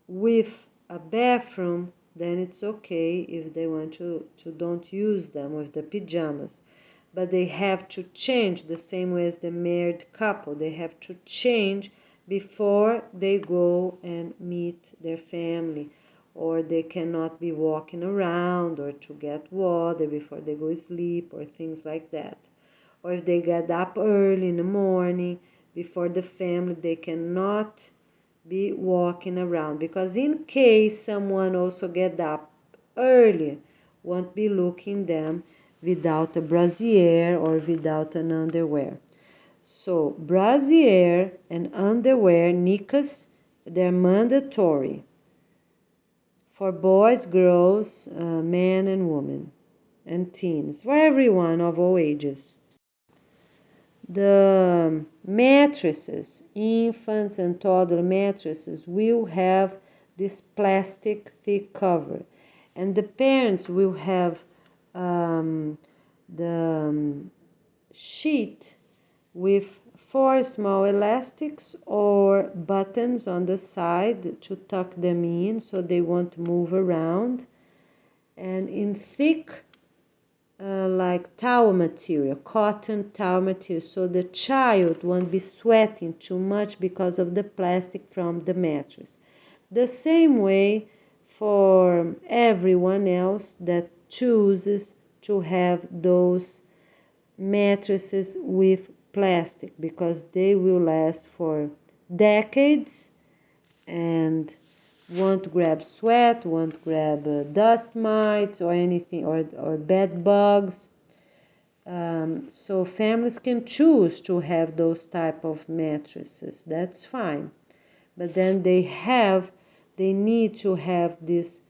with a bathroom, then it's okay if they want to don't use them with the pajamas. But they have to change the same way as the married couple. They have to change before they go and meet their family, or they cannot be walking around or to get water before they go to sleep or things like that. Or if they get up early in the morning before the family, they cannot be walking around, because in case someone also get up early, won't be looking them without a brassiere or without an underwear. So brassiere and underwear, knickers, they're mandatory for boys, girls, men and women, and teens, for everyone of all ages. The mattresses, infants and toddler mattresses, will have this plastic thick cover, and the parents will have the sheet with 4 small elastics or buttons on the side to tuck them in so they won't move around, and in thick like towel material, cotton towel material, so the child won't be sweating too much because of the plastic from the mattress. The same way for everyone else that chooses to have those mattresses with plastic, because they will last for decades and won't grab sweat, won't grab dust mites or anything, or bed bugs. So families can choose to have those type of mattresses. That's fine. But then they need to have this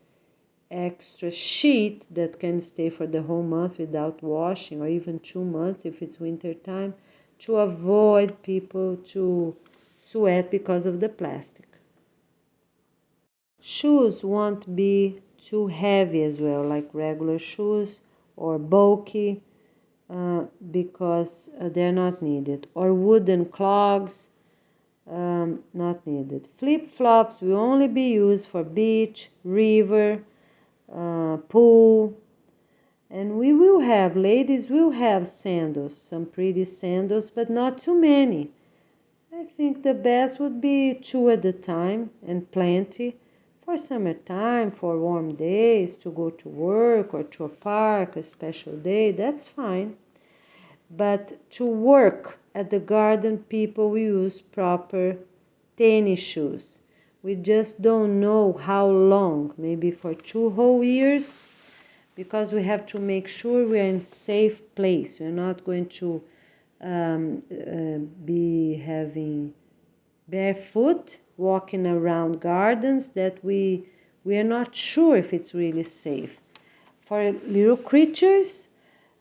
extra sheet that can stay for the whole month without washing, or even 2 months if it's winter time, to avoid people to sweat because of the plastic. Shoes won't be too heavy as well, like regular shoes, or bulky, because they're not needed. Or wooden clogs, not needed. Flip-flops will only be used for beach, river, pool. And ladies will have sandals, some pretty sandals, but not too many. I think the best would be 2 at a time, and plenty. For summertime, for warm days, to go to work or to a park, a special day, that's fine. But to work at the garden, people will use proper tennis shoes. We just don't know how long, maybe for 2 whole years, because we have to make sure we are in safe place. We're not going to be having barefoot walking around gardens that we are not sure if it's really safe. For little creatures,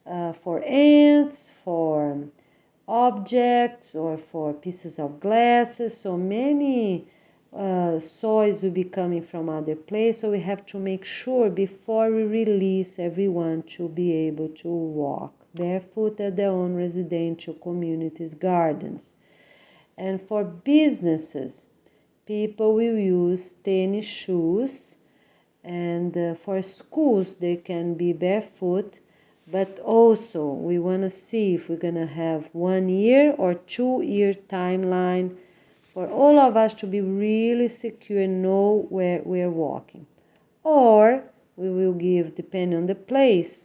for ants, for objects, or for pieces of glasses, so many soils will be coming from other places, so we have to make sure before we release everyone to be able to walk barefoot at their own residential communities, gardens. And for businesses, people will use tennis shoes, and for schools they can be barefoot. But also we want to see if we're going to have 1 year or 2 year timeline for all of us to be really secure and know where we're walking. Or we will give, depending on the place,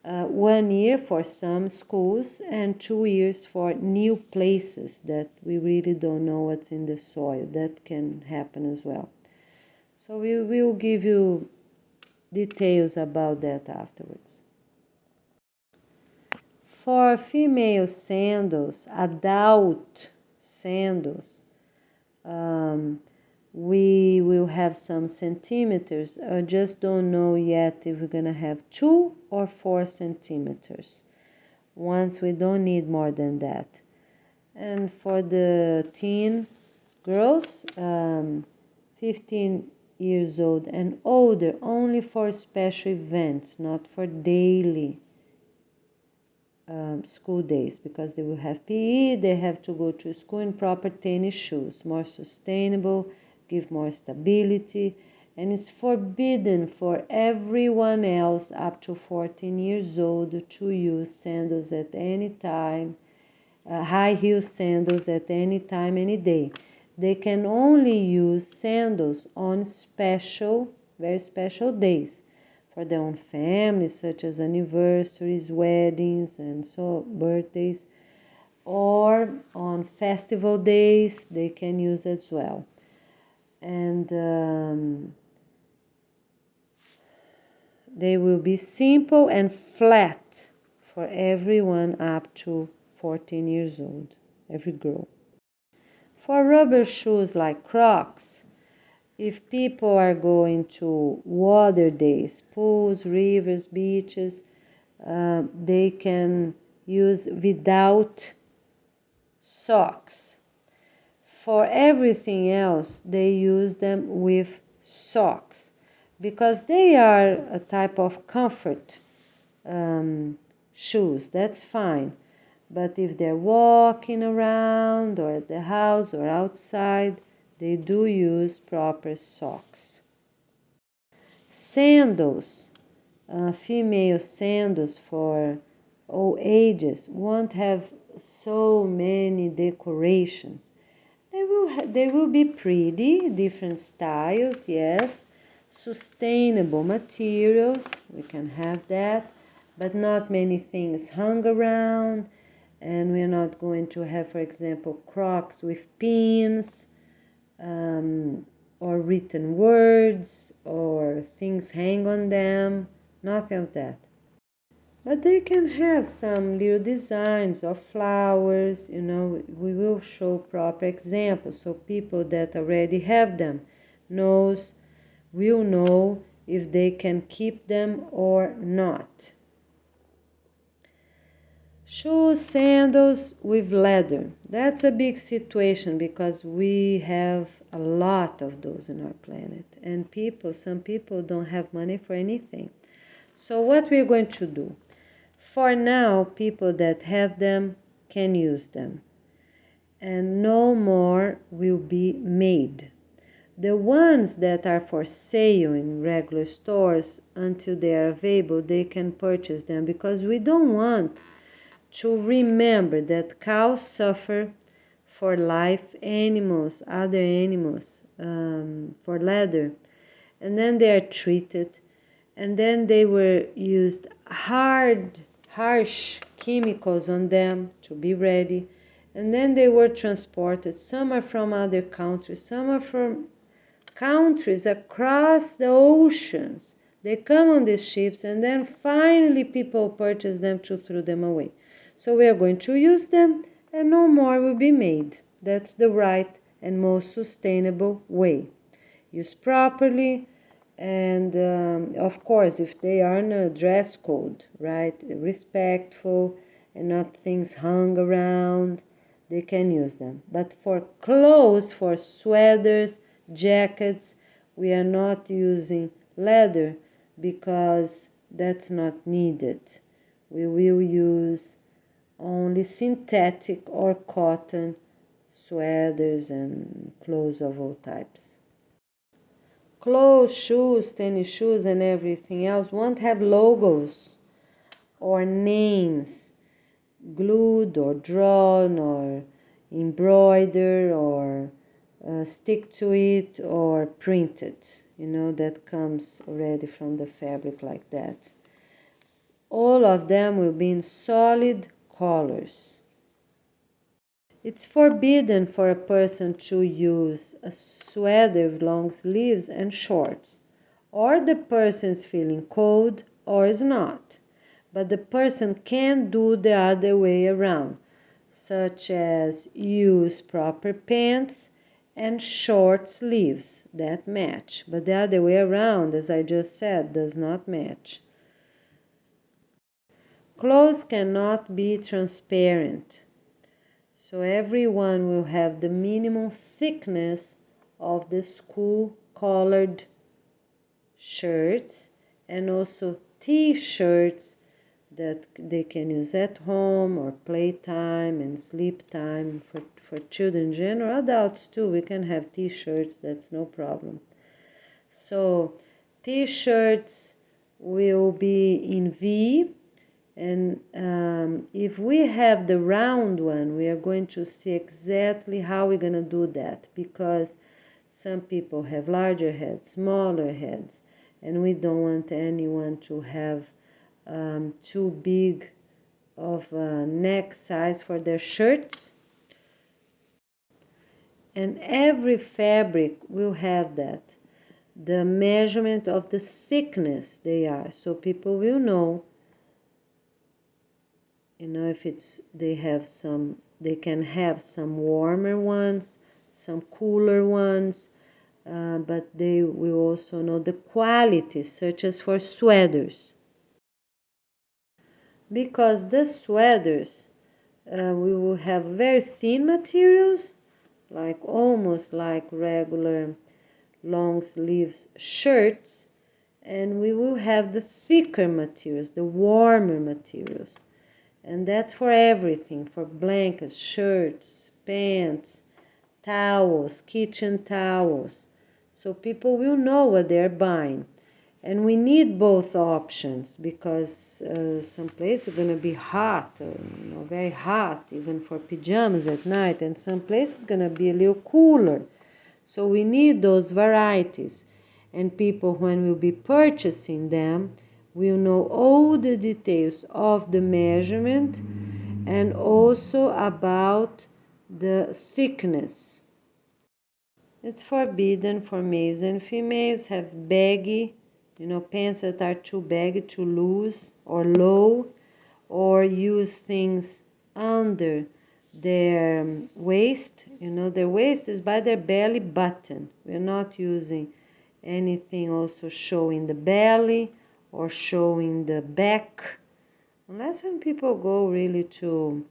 1 year for some schools and 2 years for new places that we really don't know what's in the soil. That can happen as well. So we will give you details about that afterwards. For female sandals, adult sandals, we will have some centimeters. I just don't know yet if we're gonna have 2 or 4 centimeters. Once we don't need more than that. And for the teen girls, 15 years old and older, only for special events, not for daily school days, because they will have PE, they have to go to school in proper tennis shoes, more sustainable, give more stability, and it's forbidden for everyone else up to 14 years old to use sandals at any time, high heel sandals at any time, any day. They can only use sandals on special, very special days for their own families, such as anniversaries, weddings, and so birthdays, or on festival days they can use as well. And they will be simple and flat for everyone up to 14 years old, every girl. For rubber shoes like Crocs, if people are going to water days, pools, rivers, beaches, they can use without socks. For everything else, they use them with socks because they are a type of comfort shoes. That's fine. But if they're walking around or at the house or outside, they do use proper socks. Sandals, female sandals for all ages, won't have so many decorations. They will be pretty, different styles, yes. Sustainable materials, we can have that, but not many things hung around. And we're not going to have, for example, Crocs with pins, or written words, or things hang on them, nothing of that. But they can have some little designs of flowers, we will show proper examples so people that already have them will know if they can keep them or not. Shoes, sandals with leather. That's a big situation because we have a lot of those in our planet. And some people don't have money for anything. So what we're going to do? For now, people that have them can use them. And no more will be made. The ones that are for sale in regular stores, until they are available, they can purchase them because we don't want to remember that cows suffer for life, other animals, for leather, and then they are treated, and then they were used harsh chemicals on them to be ready, and then they were transported. Some are from other countries, some are from countries across the oceans. They come on these ships, and then finally people purchase them to throw them away. So we are going to use them and no more will be made. That's the right and most sustainable way. Use properly, and of course if they are in a dress code, right, respectful and not things hung around, they can use them. But for clothes, for sweaters, jackets, we are not using leather because that's not needed. We will use only synthetic or cotton sweaters and clothes of all types. Clothes, shoes, tennis shoes, and everything else won't have logos or names glued or drawn or embroidered or stick to it or printed. That comes already from the fabric like that. All of them will be in solid colors. It's forbidden for a person to use a sweater with long sleeves and shorts, or the person is feeling cold or is not. But the person can do the other way around, such as use proper pants and short sleeves that match. But the other way around, as I just said, does not match. Clothes cannot be transparent. So everyone will have the minimum thickness of the school colored shirts and also t-shirts that they can use at home or playtime and sleep time for children in general. Adults too, we can have t-shirts, that's no problem. So t-shirts will be in V, and if we have the round one, we are going to see exactly how we're going to do that, because some people have larger heads, smaller heads, and we don't want anyone to have too big of a neck size for their shirts. And every fabric will have that, the measurement of the thickness they are, so people will know, if they can have some warmer ones, some cooler ones, but they will also know the quality, such as for sweaters. Because the sweaters, we will have very thin materials, almost like regular long sleeves shirts, and we will have the thicker materials, the warmer materials. And that's for everything, for blankets, shirts, pants, towels, kitchen towels. So people will know what they're buying. And we need both options, because some places are going to be hot, very hot, even for pajamas at night, and some places going to be a little cooler. So we need those varieties. And people, when we'll be purchasing them, will know all the details of the measurement and also about the thickness. It's forbidden for males and females have baggy, pants that are too baggy, too loose or low, or use things under their waist. Their waist is by their belly button. We're not using anything also showing the belly or showing the back, unless when people go really to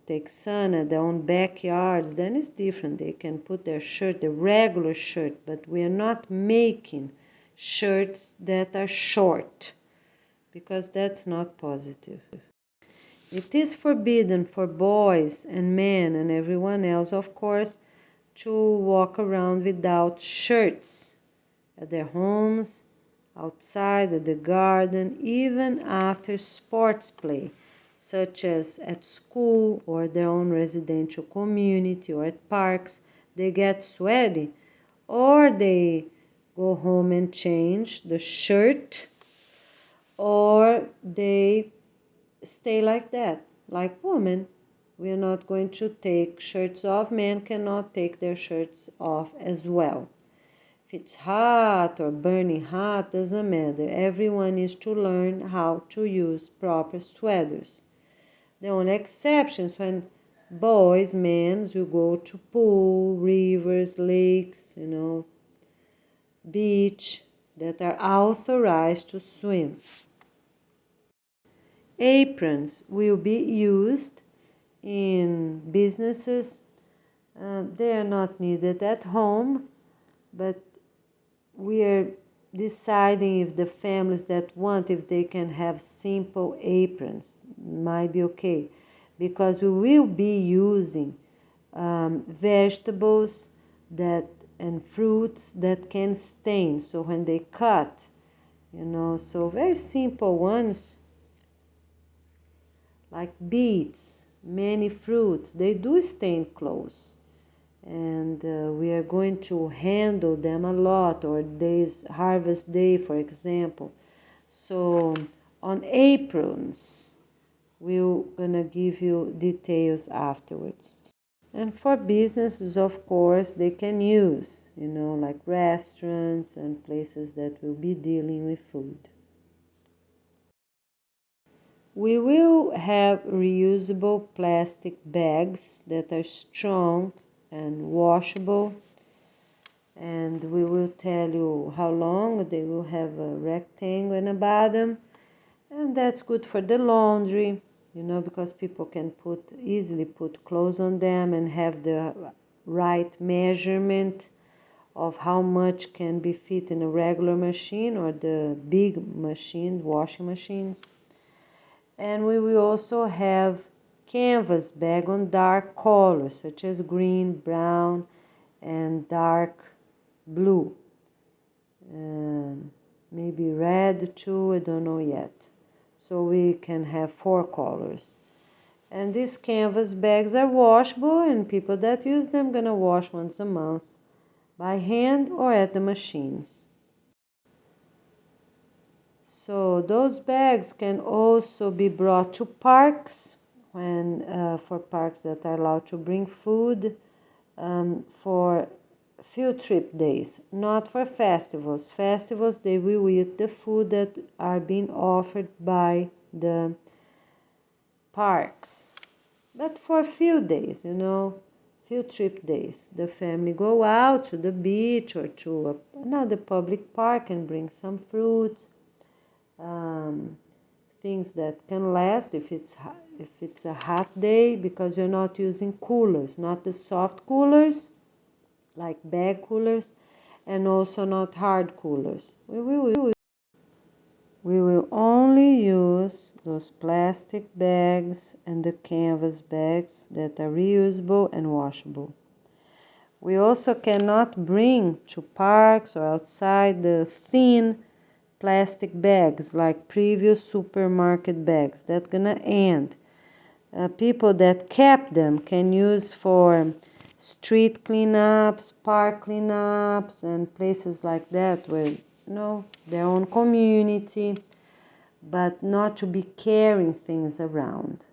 take sun at their own backyards, then it's different. They can put their shirt, the regular shirt, but we are not making shirts that are short, because that's not positive. It is forbidden for boys and men and everyone else, of course, to walk around without shirts at their homes, outside, at the garden, even after sports play, such as at school or their own residential community or at parks. They get sweaty, or they go home and change the shirt, or they stay like that, like women. We are not going to take shirts off. Men cannot take their shirts off as well. If it's hot or burning hot, doesn't matter. Everyone needs to learn how to use proper sweaters. The only exceptions when boys, men, will go to pool, rivers, lakes, beach, that are authorized to swim. Aprons will be used in businesses. They are not needed at home, but we are deciding if the families that want, if they can have simple aprons, might be okay, because we will be using vegetables and fruits that can stain, so when they cut, so very simple ones like beets, many fruits, they do stain clothes. And we are going to handle them a lot, or days, harvest day, for example. So on aprons, we're gonna give you details afterwards. And for businesses, of course, they can use, like restaurants and places that will be dealing with food. We will have reusable plastic bags that are strong and washable. And we will tell you how long. They will have a rectangle in the bottom, and that's good for the laundry, because people can easily put clothes on them and have the right measurement of how much can be fit in a regular machine or the big machine, washing machines. And we will also have canvas bag on dark colors such as green, brown, and dark blue. Maybe red too, I don't know yet. So we can have 4 colors. And these canvas bags are washable, and people that use them gonna wash once a month by hand or at the machines. So those bags can also be brought to parks for parks that are allowed to bring food for field trip days, not for festivals. Festivals, they will eat the food that are being offered by the parks. But for field days, field trip days, the family go out to the beach or to another public park and bring some fruits, things that can last if it's a hot day, because we're not using coolers, not the soft coolers like bag coolers, and also not hard coolers. We will only use those plastic bags and the canvas bags that are reusable and washable. We also cannot bring to parks or outside the thin plastic bags like previous supermarket bags. That's gonna end. People that kept them can use for street cleanups, park cleanups, and places like that where, their own community, but not to be carrying things around.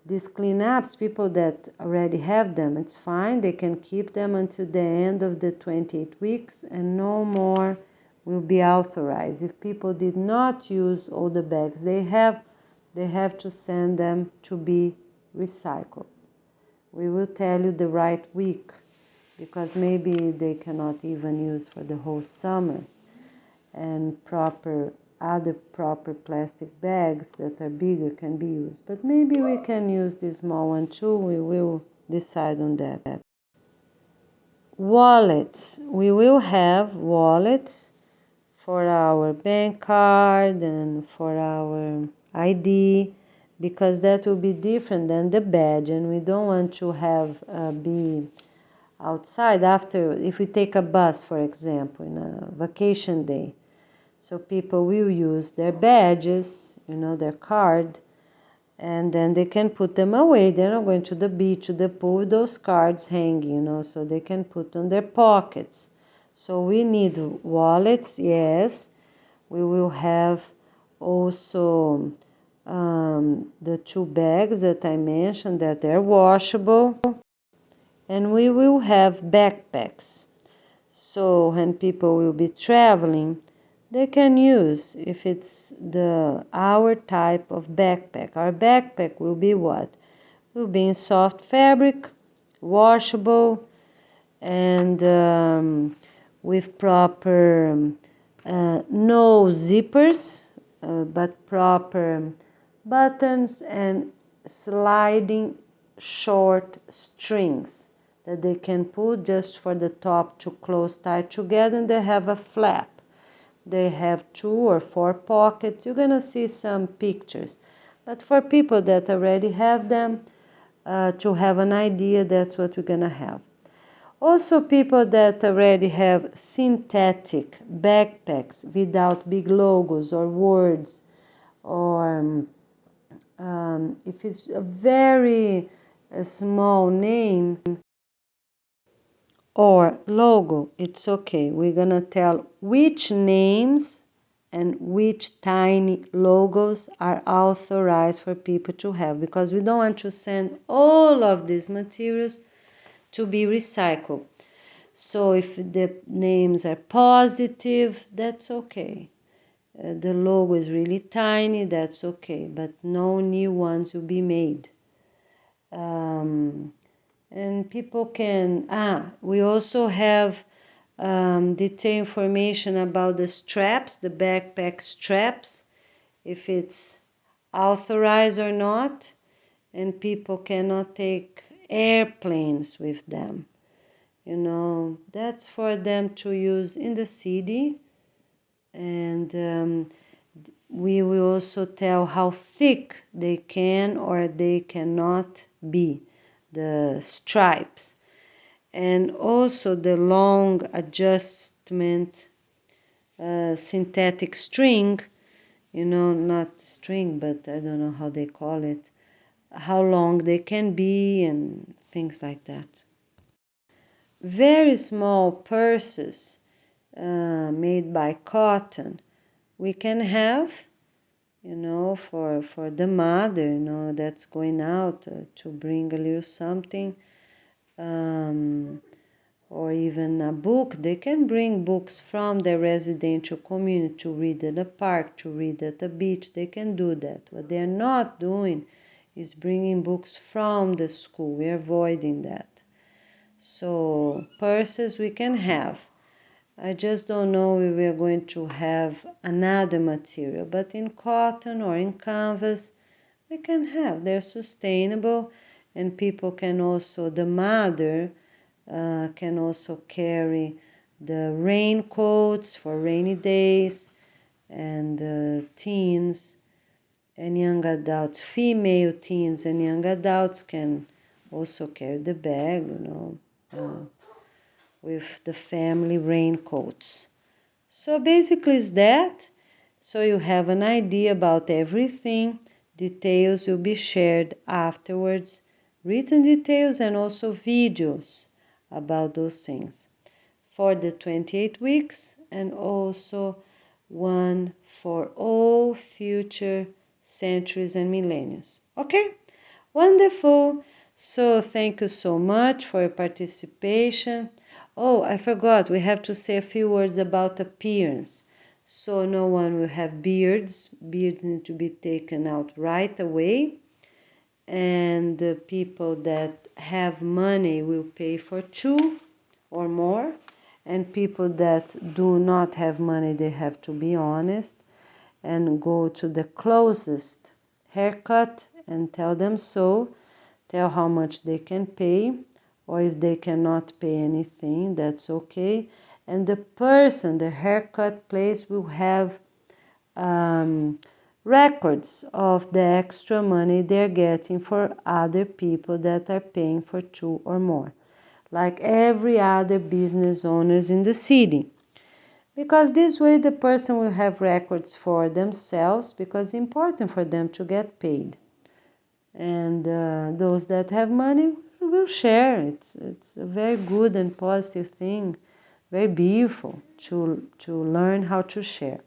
These cleanups, people that already have them, it's fine. They can keep them until the end of the 28 weeks, and no more will be authorized. If people did not use all the bags they have to send them to be recycled. We will tell you the right week, because maybe they cannot even use for the whole summer, and other proper plastic bags that are bigger can be used. But maybe we can use this small one too. We will decide on that. Wallets. We will have wallets for our bank card and for our ID, because that will be different than the badge, and we don't want to have be outside after, if we take a bus, for example, in a vacation day. So people will use their badges, their card, and then they can put them away. They're not going to the beach, to the pool with those cards hanging, so they can put on their pockets. So we need wallets, yes. We will have also the 2 bags that I mentioned that are washable. And we will have backpacks. So when people will be traveling, they can use, if it's our type of backpack. Our backpack will be what? Will be in soft fabric, washable, and with proper no zippers, but proper buttons and sliding short strings that they can pull just for the top to close tight together, and they have a flap. They have 2 or 4 pockets. You're gonna see some pictures, but for people that already have them, to have an idea, that's what we're gonna have. Also, people that already have synthetic backpacks without big logos or words, or if it's a very small name or logo, it's okay. We're gonna tell which names and which tiny logos are authorized for people to have, because we don't want to send all of these materials to be recycled. So if the names are positive, that's okay. The logo is really tiny, that's okay, but no new ones will be made. And people can, we also have detailed information about the straps, the backpack straps, if it's authorized or not, and people cannot take airplanes with them. That's for them to use in the city. And we will also tell how thick they can or they cannot be, the stripes. And also the long adjustment synthetic string, not string, but I don't know how they call it, how long they can be and things like that. Very small purses made by cotton we can have, for the mother, that's going out to bring a little something, or even a book. They can bring books from their residential community to read at the park, to read at the beach. They can do that. What they're not doing is bringing books from the school. We're avoiding that. So purses we can have. I just don't know if we're going to have another material, but in cotton or in canvas, we can have. They're sustainable, and people can also, the mother can also carry the raincoats for rainy days, and teens and young adults, female teens and young adults can also carry the bag, with the family raincoats. So basically it's that. So you have an idea about everything. Details will be shared afterwards, written details and also videos about those things for the 28 weeks, and also one for all future centuries and millenniums. Okay? Wonderful. So thank you so much for your participation. Oh, I forgot, we have to say a few words about appearance. So no one will have beards. Beards need to be taken out right away. And the people that have money will pay for 2 or more. And people that do not have money, they have to be honest and go to the closest haircut and tell them so. Tell how much they can pay, or if they cannot pay anything, that's okay. And the person, the haircut place, will have records of the extra money they're getting for other people that are paying for 2 or more, like every other business owners in the city. Because this way the person will have records for themselves, because it's important for them to get paid. And those that have money will share. It's a very good and positive thing, very beautiful to learn how to share.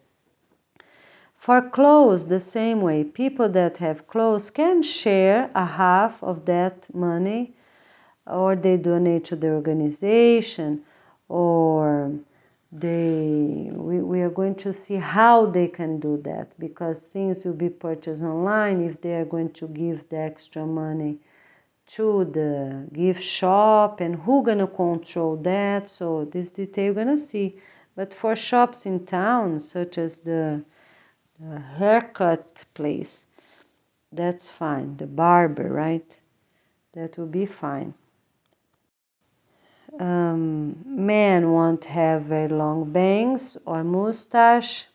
For clothes, the same way, people that have clothes can share a half of that money, or they donate to the organization, or we are going to see how they can do that, because things will be purchased online if they are going to give the extra money to the gift shop, and who gonna control that. So this detail we're gonna see. But for shops in town, such as the haircut place, that's fine. The barber, right? That will be fine. Men won't have very long bangs or mustache,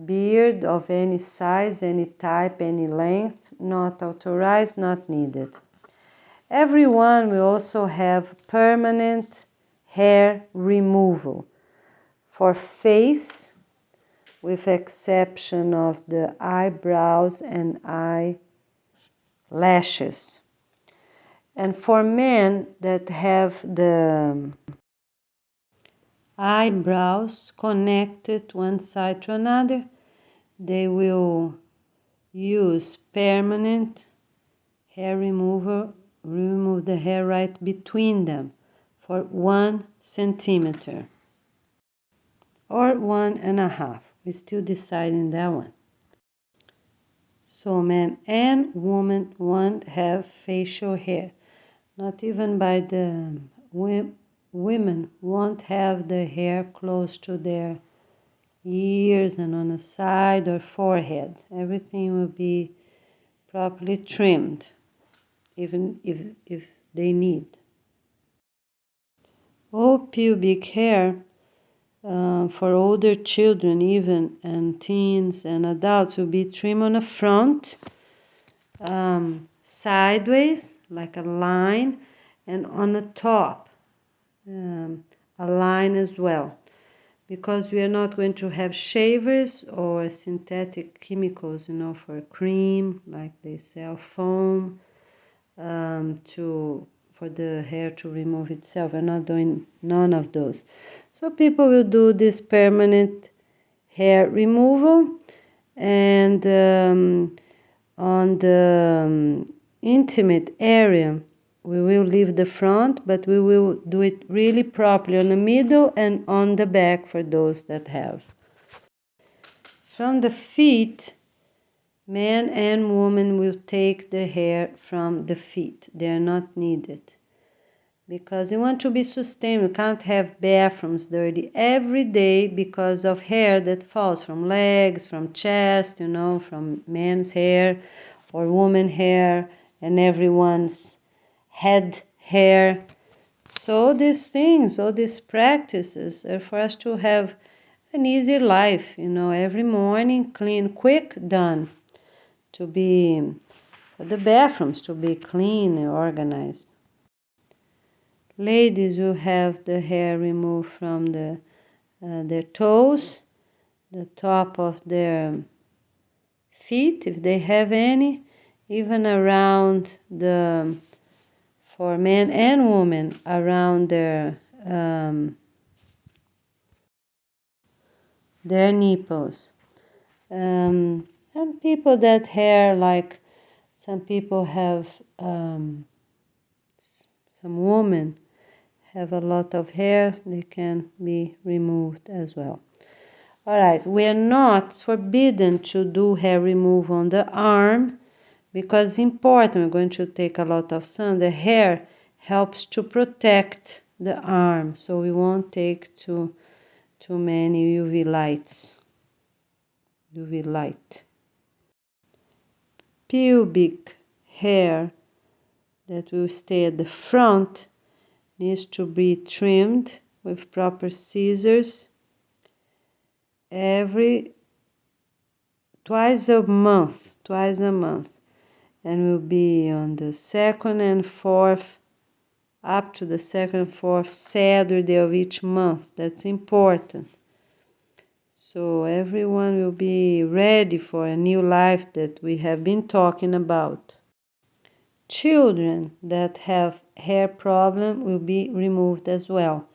beard of any size, any type, any length, not authorized, not needed. Everyone will also have permanent hair removal for face, with exception of the eyebrows and eyelashes. And for men that have the eyebrows connected one side to another, they will use permanent hair remover, remove the hair right between them for 1 centimeter or 1.5. We're still deciding that one. So men and women won't have facial hair. Not even by the women won't have the hair close to their ears and on the side or forehead. Everything will be properly trimmed, even if they need. All pubic hair for older children even, and teens and adults, will be trimmed on the front, sideways like a line, and on the top a line as well, because we are not going to have shavers or synthetic chemicals, for cream, like they sell foam for the hair to remove itself. We're not doing none of those. So people will do this permanent hair removal, and on the intimate area we will leave the front, but we will do it really properly on the middle and on the back for those that have. From the feet, man and woman will take the hair from the feet. They are not needed, because we want to be sustainable. We can't have bathrooms dirty every day because of hair that falls from legs, from chest, from men's hair or woman hair, and everyone's head hair. So all these things, all these practices are for us to have an easy life, every morning, clean, quick, done. For the bathrooms to be clean and organized. Ladies will have the hair removed from their toes, the top of their feet, if they have any, even around for men and women, around their nipples. And people that hair, like some people have, some women have a lot of hair, they can be removed as well. All right, we are not forbidden to do hair removal on the arm, because it's important. We're going to take a lot of sun. The hair helps to protect the arm, so we won't take too many UV light. Pubic hair that will stay at the front needs to be trimmed with proper scissors twice a month, and will be on the second and fourth, up to the second and fourth Saturday of each month. That's important. So everyone will be ready for a new life that we have been talking about. Children that have hair problem will be removed as well,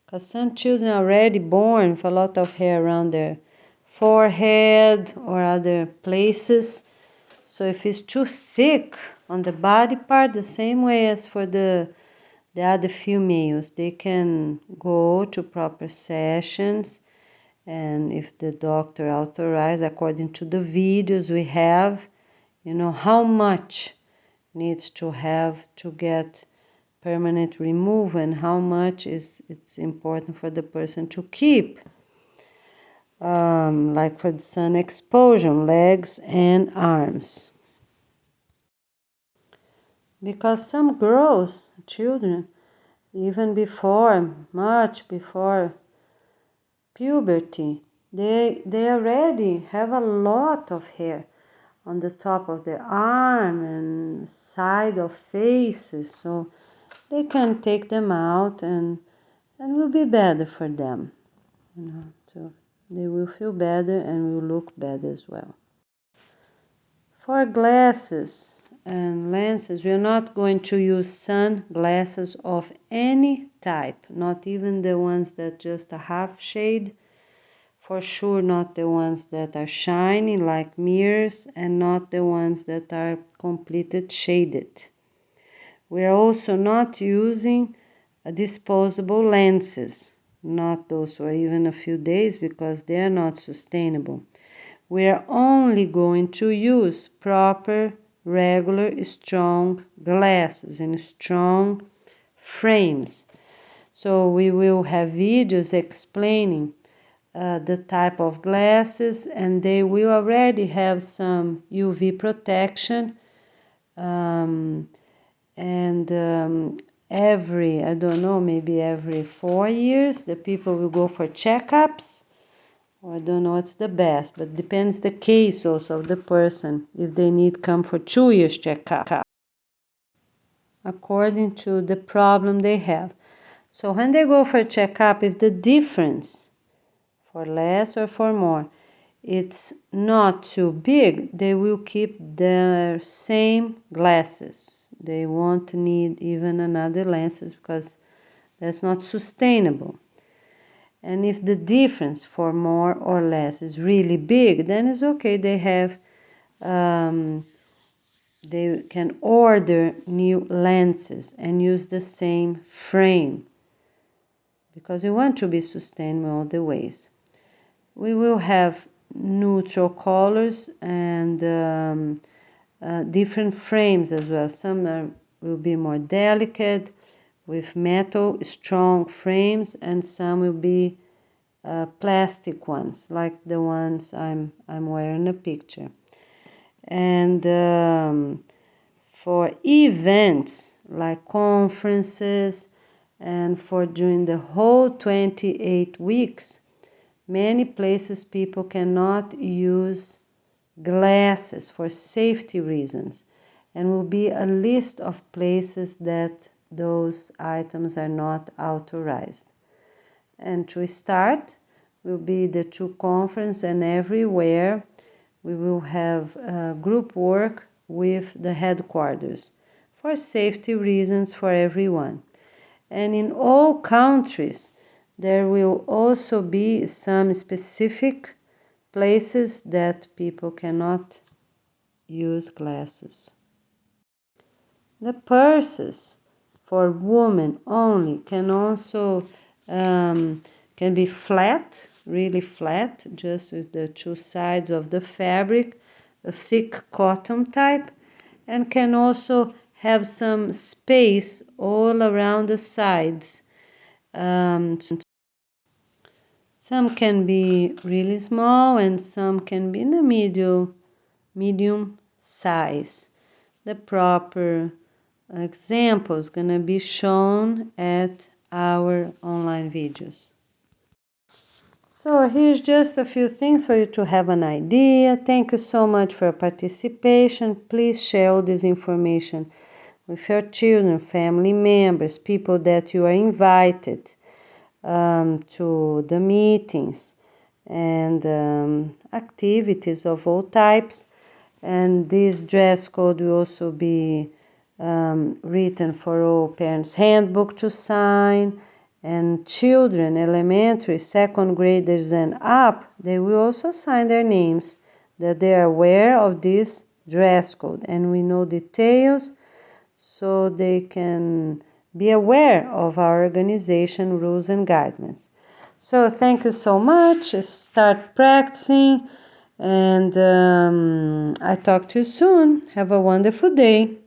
because some children are already born with a lot of hair around their forehead or other places. So if it's too thick on the body part, the same way as for the other females, they can go to proper sessions, and if the doctor authorizes, according to the videos we have, how much needs to have to get permanent removal, and how much it's important for the person to keep, like for the sun exposure, legs and arms. Because some girls, children, even much before puberty, they already have a lot of hair on the top of their arm and side of faces, so they can take them out and will be better for them, so they will feel better and will look better as well. For glasses and lenses, we are not going to use sunglasses of any type, not even the ones that just a half shade. For sure not the ones that are shiny like mirrors, and not the ones that are completely shaded. We are also not using disposable lenses, not those for even a few days, because they are not sustainable. We are only going to use proper regular strong glasses in strong frames. So we will have videos explaining the type of glasses, and they will already have some UV protection, every, I don't know, maybe every 4 years the people will go for checkups, or I don't know what's the best, but depends the case also of the person, if they need come for 2 years checkup according to the problem they have. So when they go for checkup, if the difference for less or for more, it's not too big, they will keep their same glasses. They won't need even another lenses because that's not sustainable. And if the difference for more or less is really big, then it's okay. They have, they can order new lenses and use the same frame because we want to be sustainable all the ways. We will have neutral colors and different frames as well. Some will be more delicate with metal strong frames, and some will be plastic ones like the ones I'm wearing in a picture. And for events like conferences and for during the whole 28 weeks, many places people cannot use glasses for safety reasons, and will be a list of places that those items are not authorized. And to start will be the 2 conference, and everywhere we will have group work with the headquarters for safety reasons for everyone. And in all countries there will also be some specific places that people cannot use glasses. The purses for women only can also can be flat, really flat, just with the 2 sides of the fabric, a thick cotton type, and can also have some space all around the sides. Some can be really small and some can be in a medium size. The proper example is going to be shown at our online videos. So here's just a few things for you to have an idea. Thank you so much for your participation. Please share all this information with your children, family members, people that you are invited to the meetings and activities of all types. And this dress code will also be written for all parents' handbook to sign, and children, elementary, second graders and up, they will also sign their names that they are aware of this dress code, and we know details so they can be aware of our organization rules and guidelines. So thank you so much. Start practicing, and I talk to you soon. Have a wonderful day.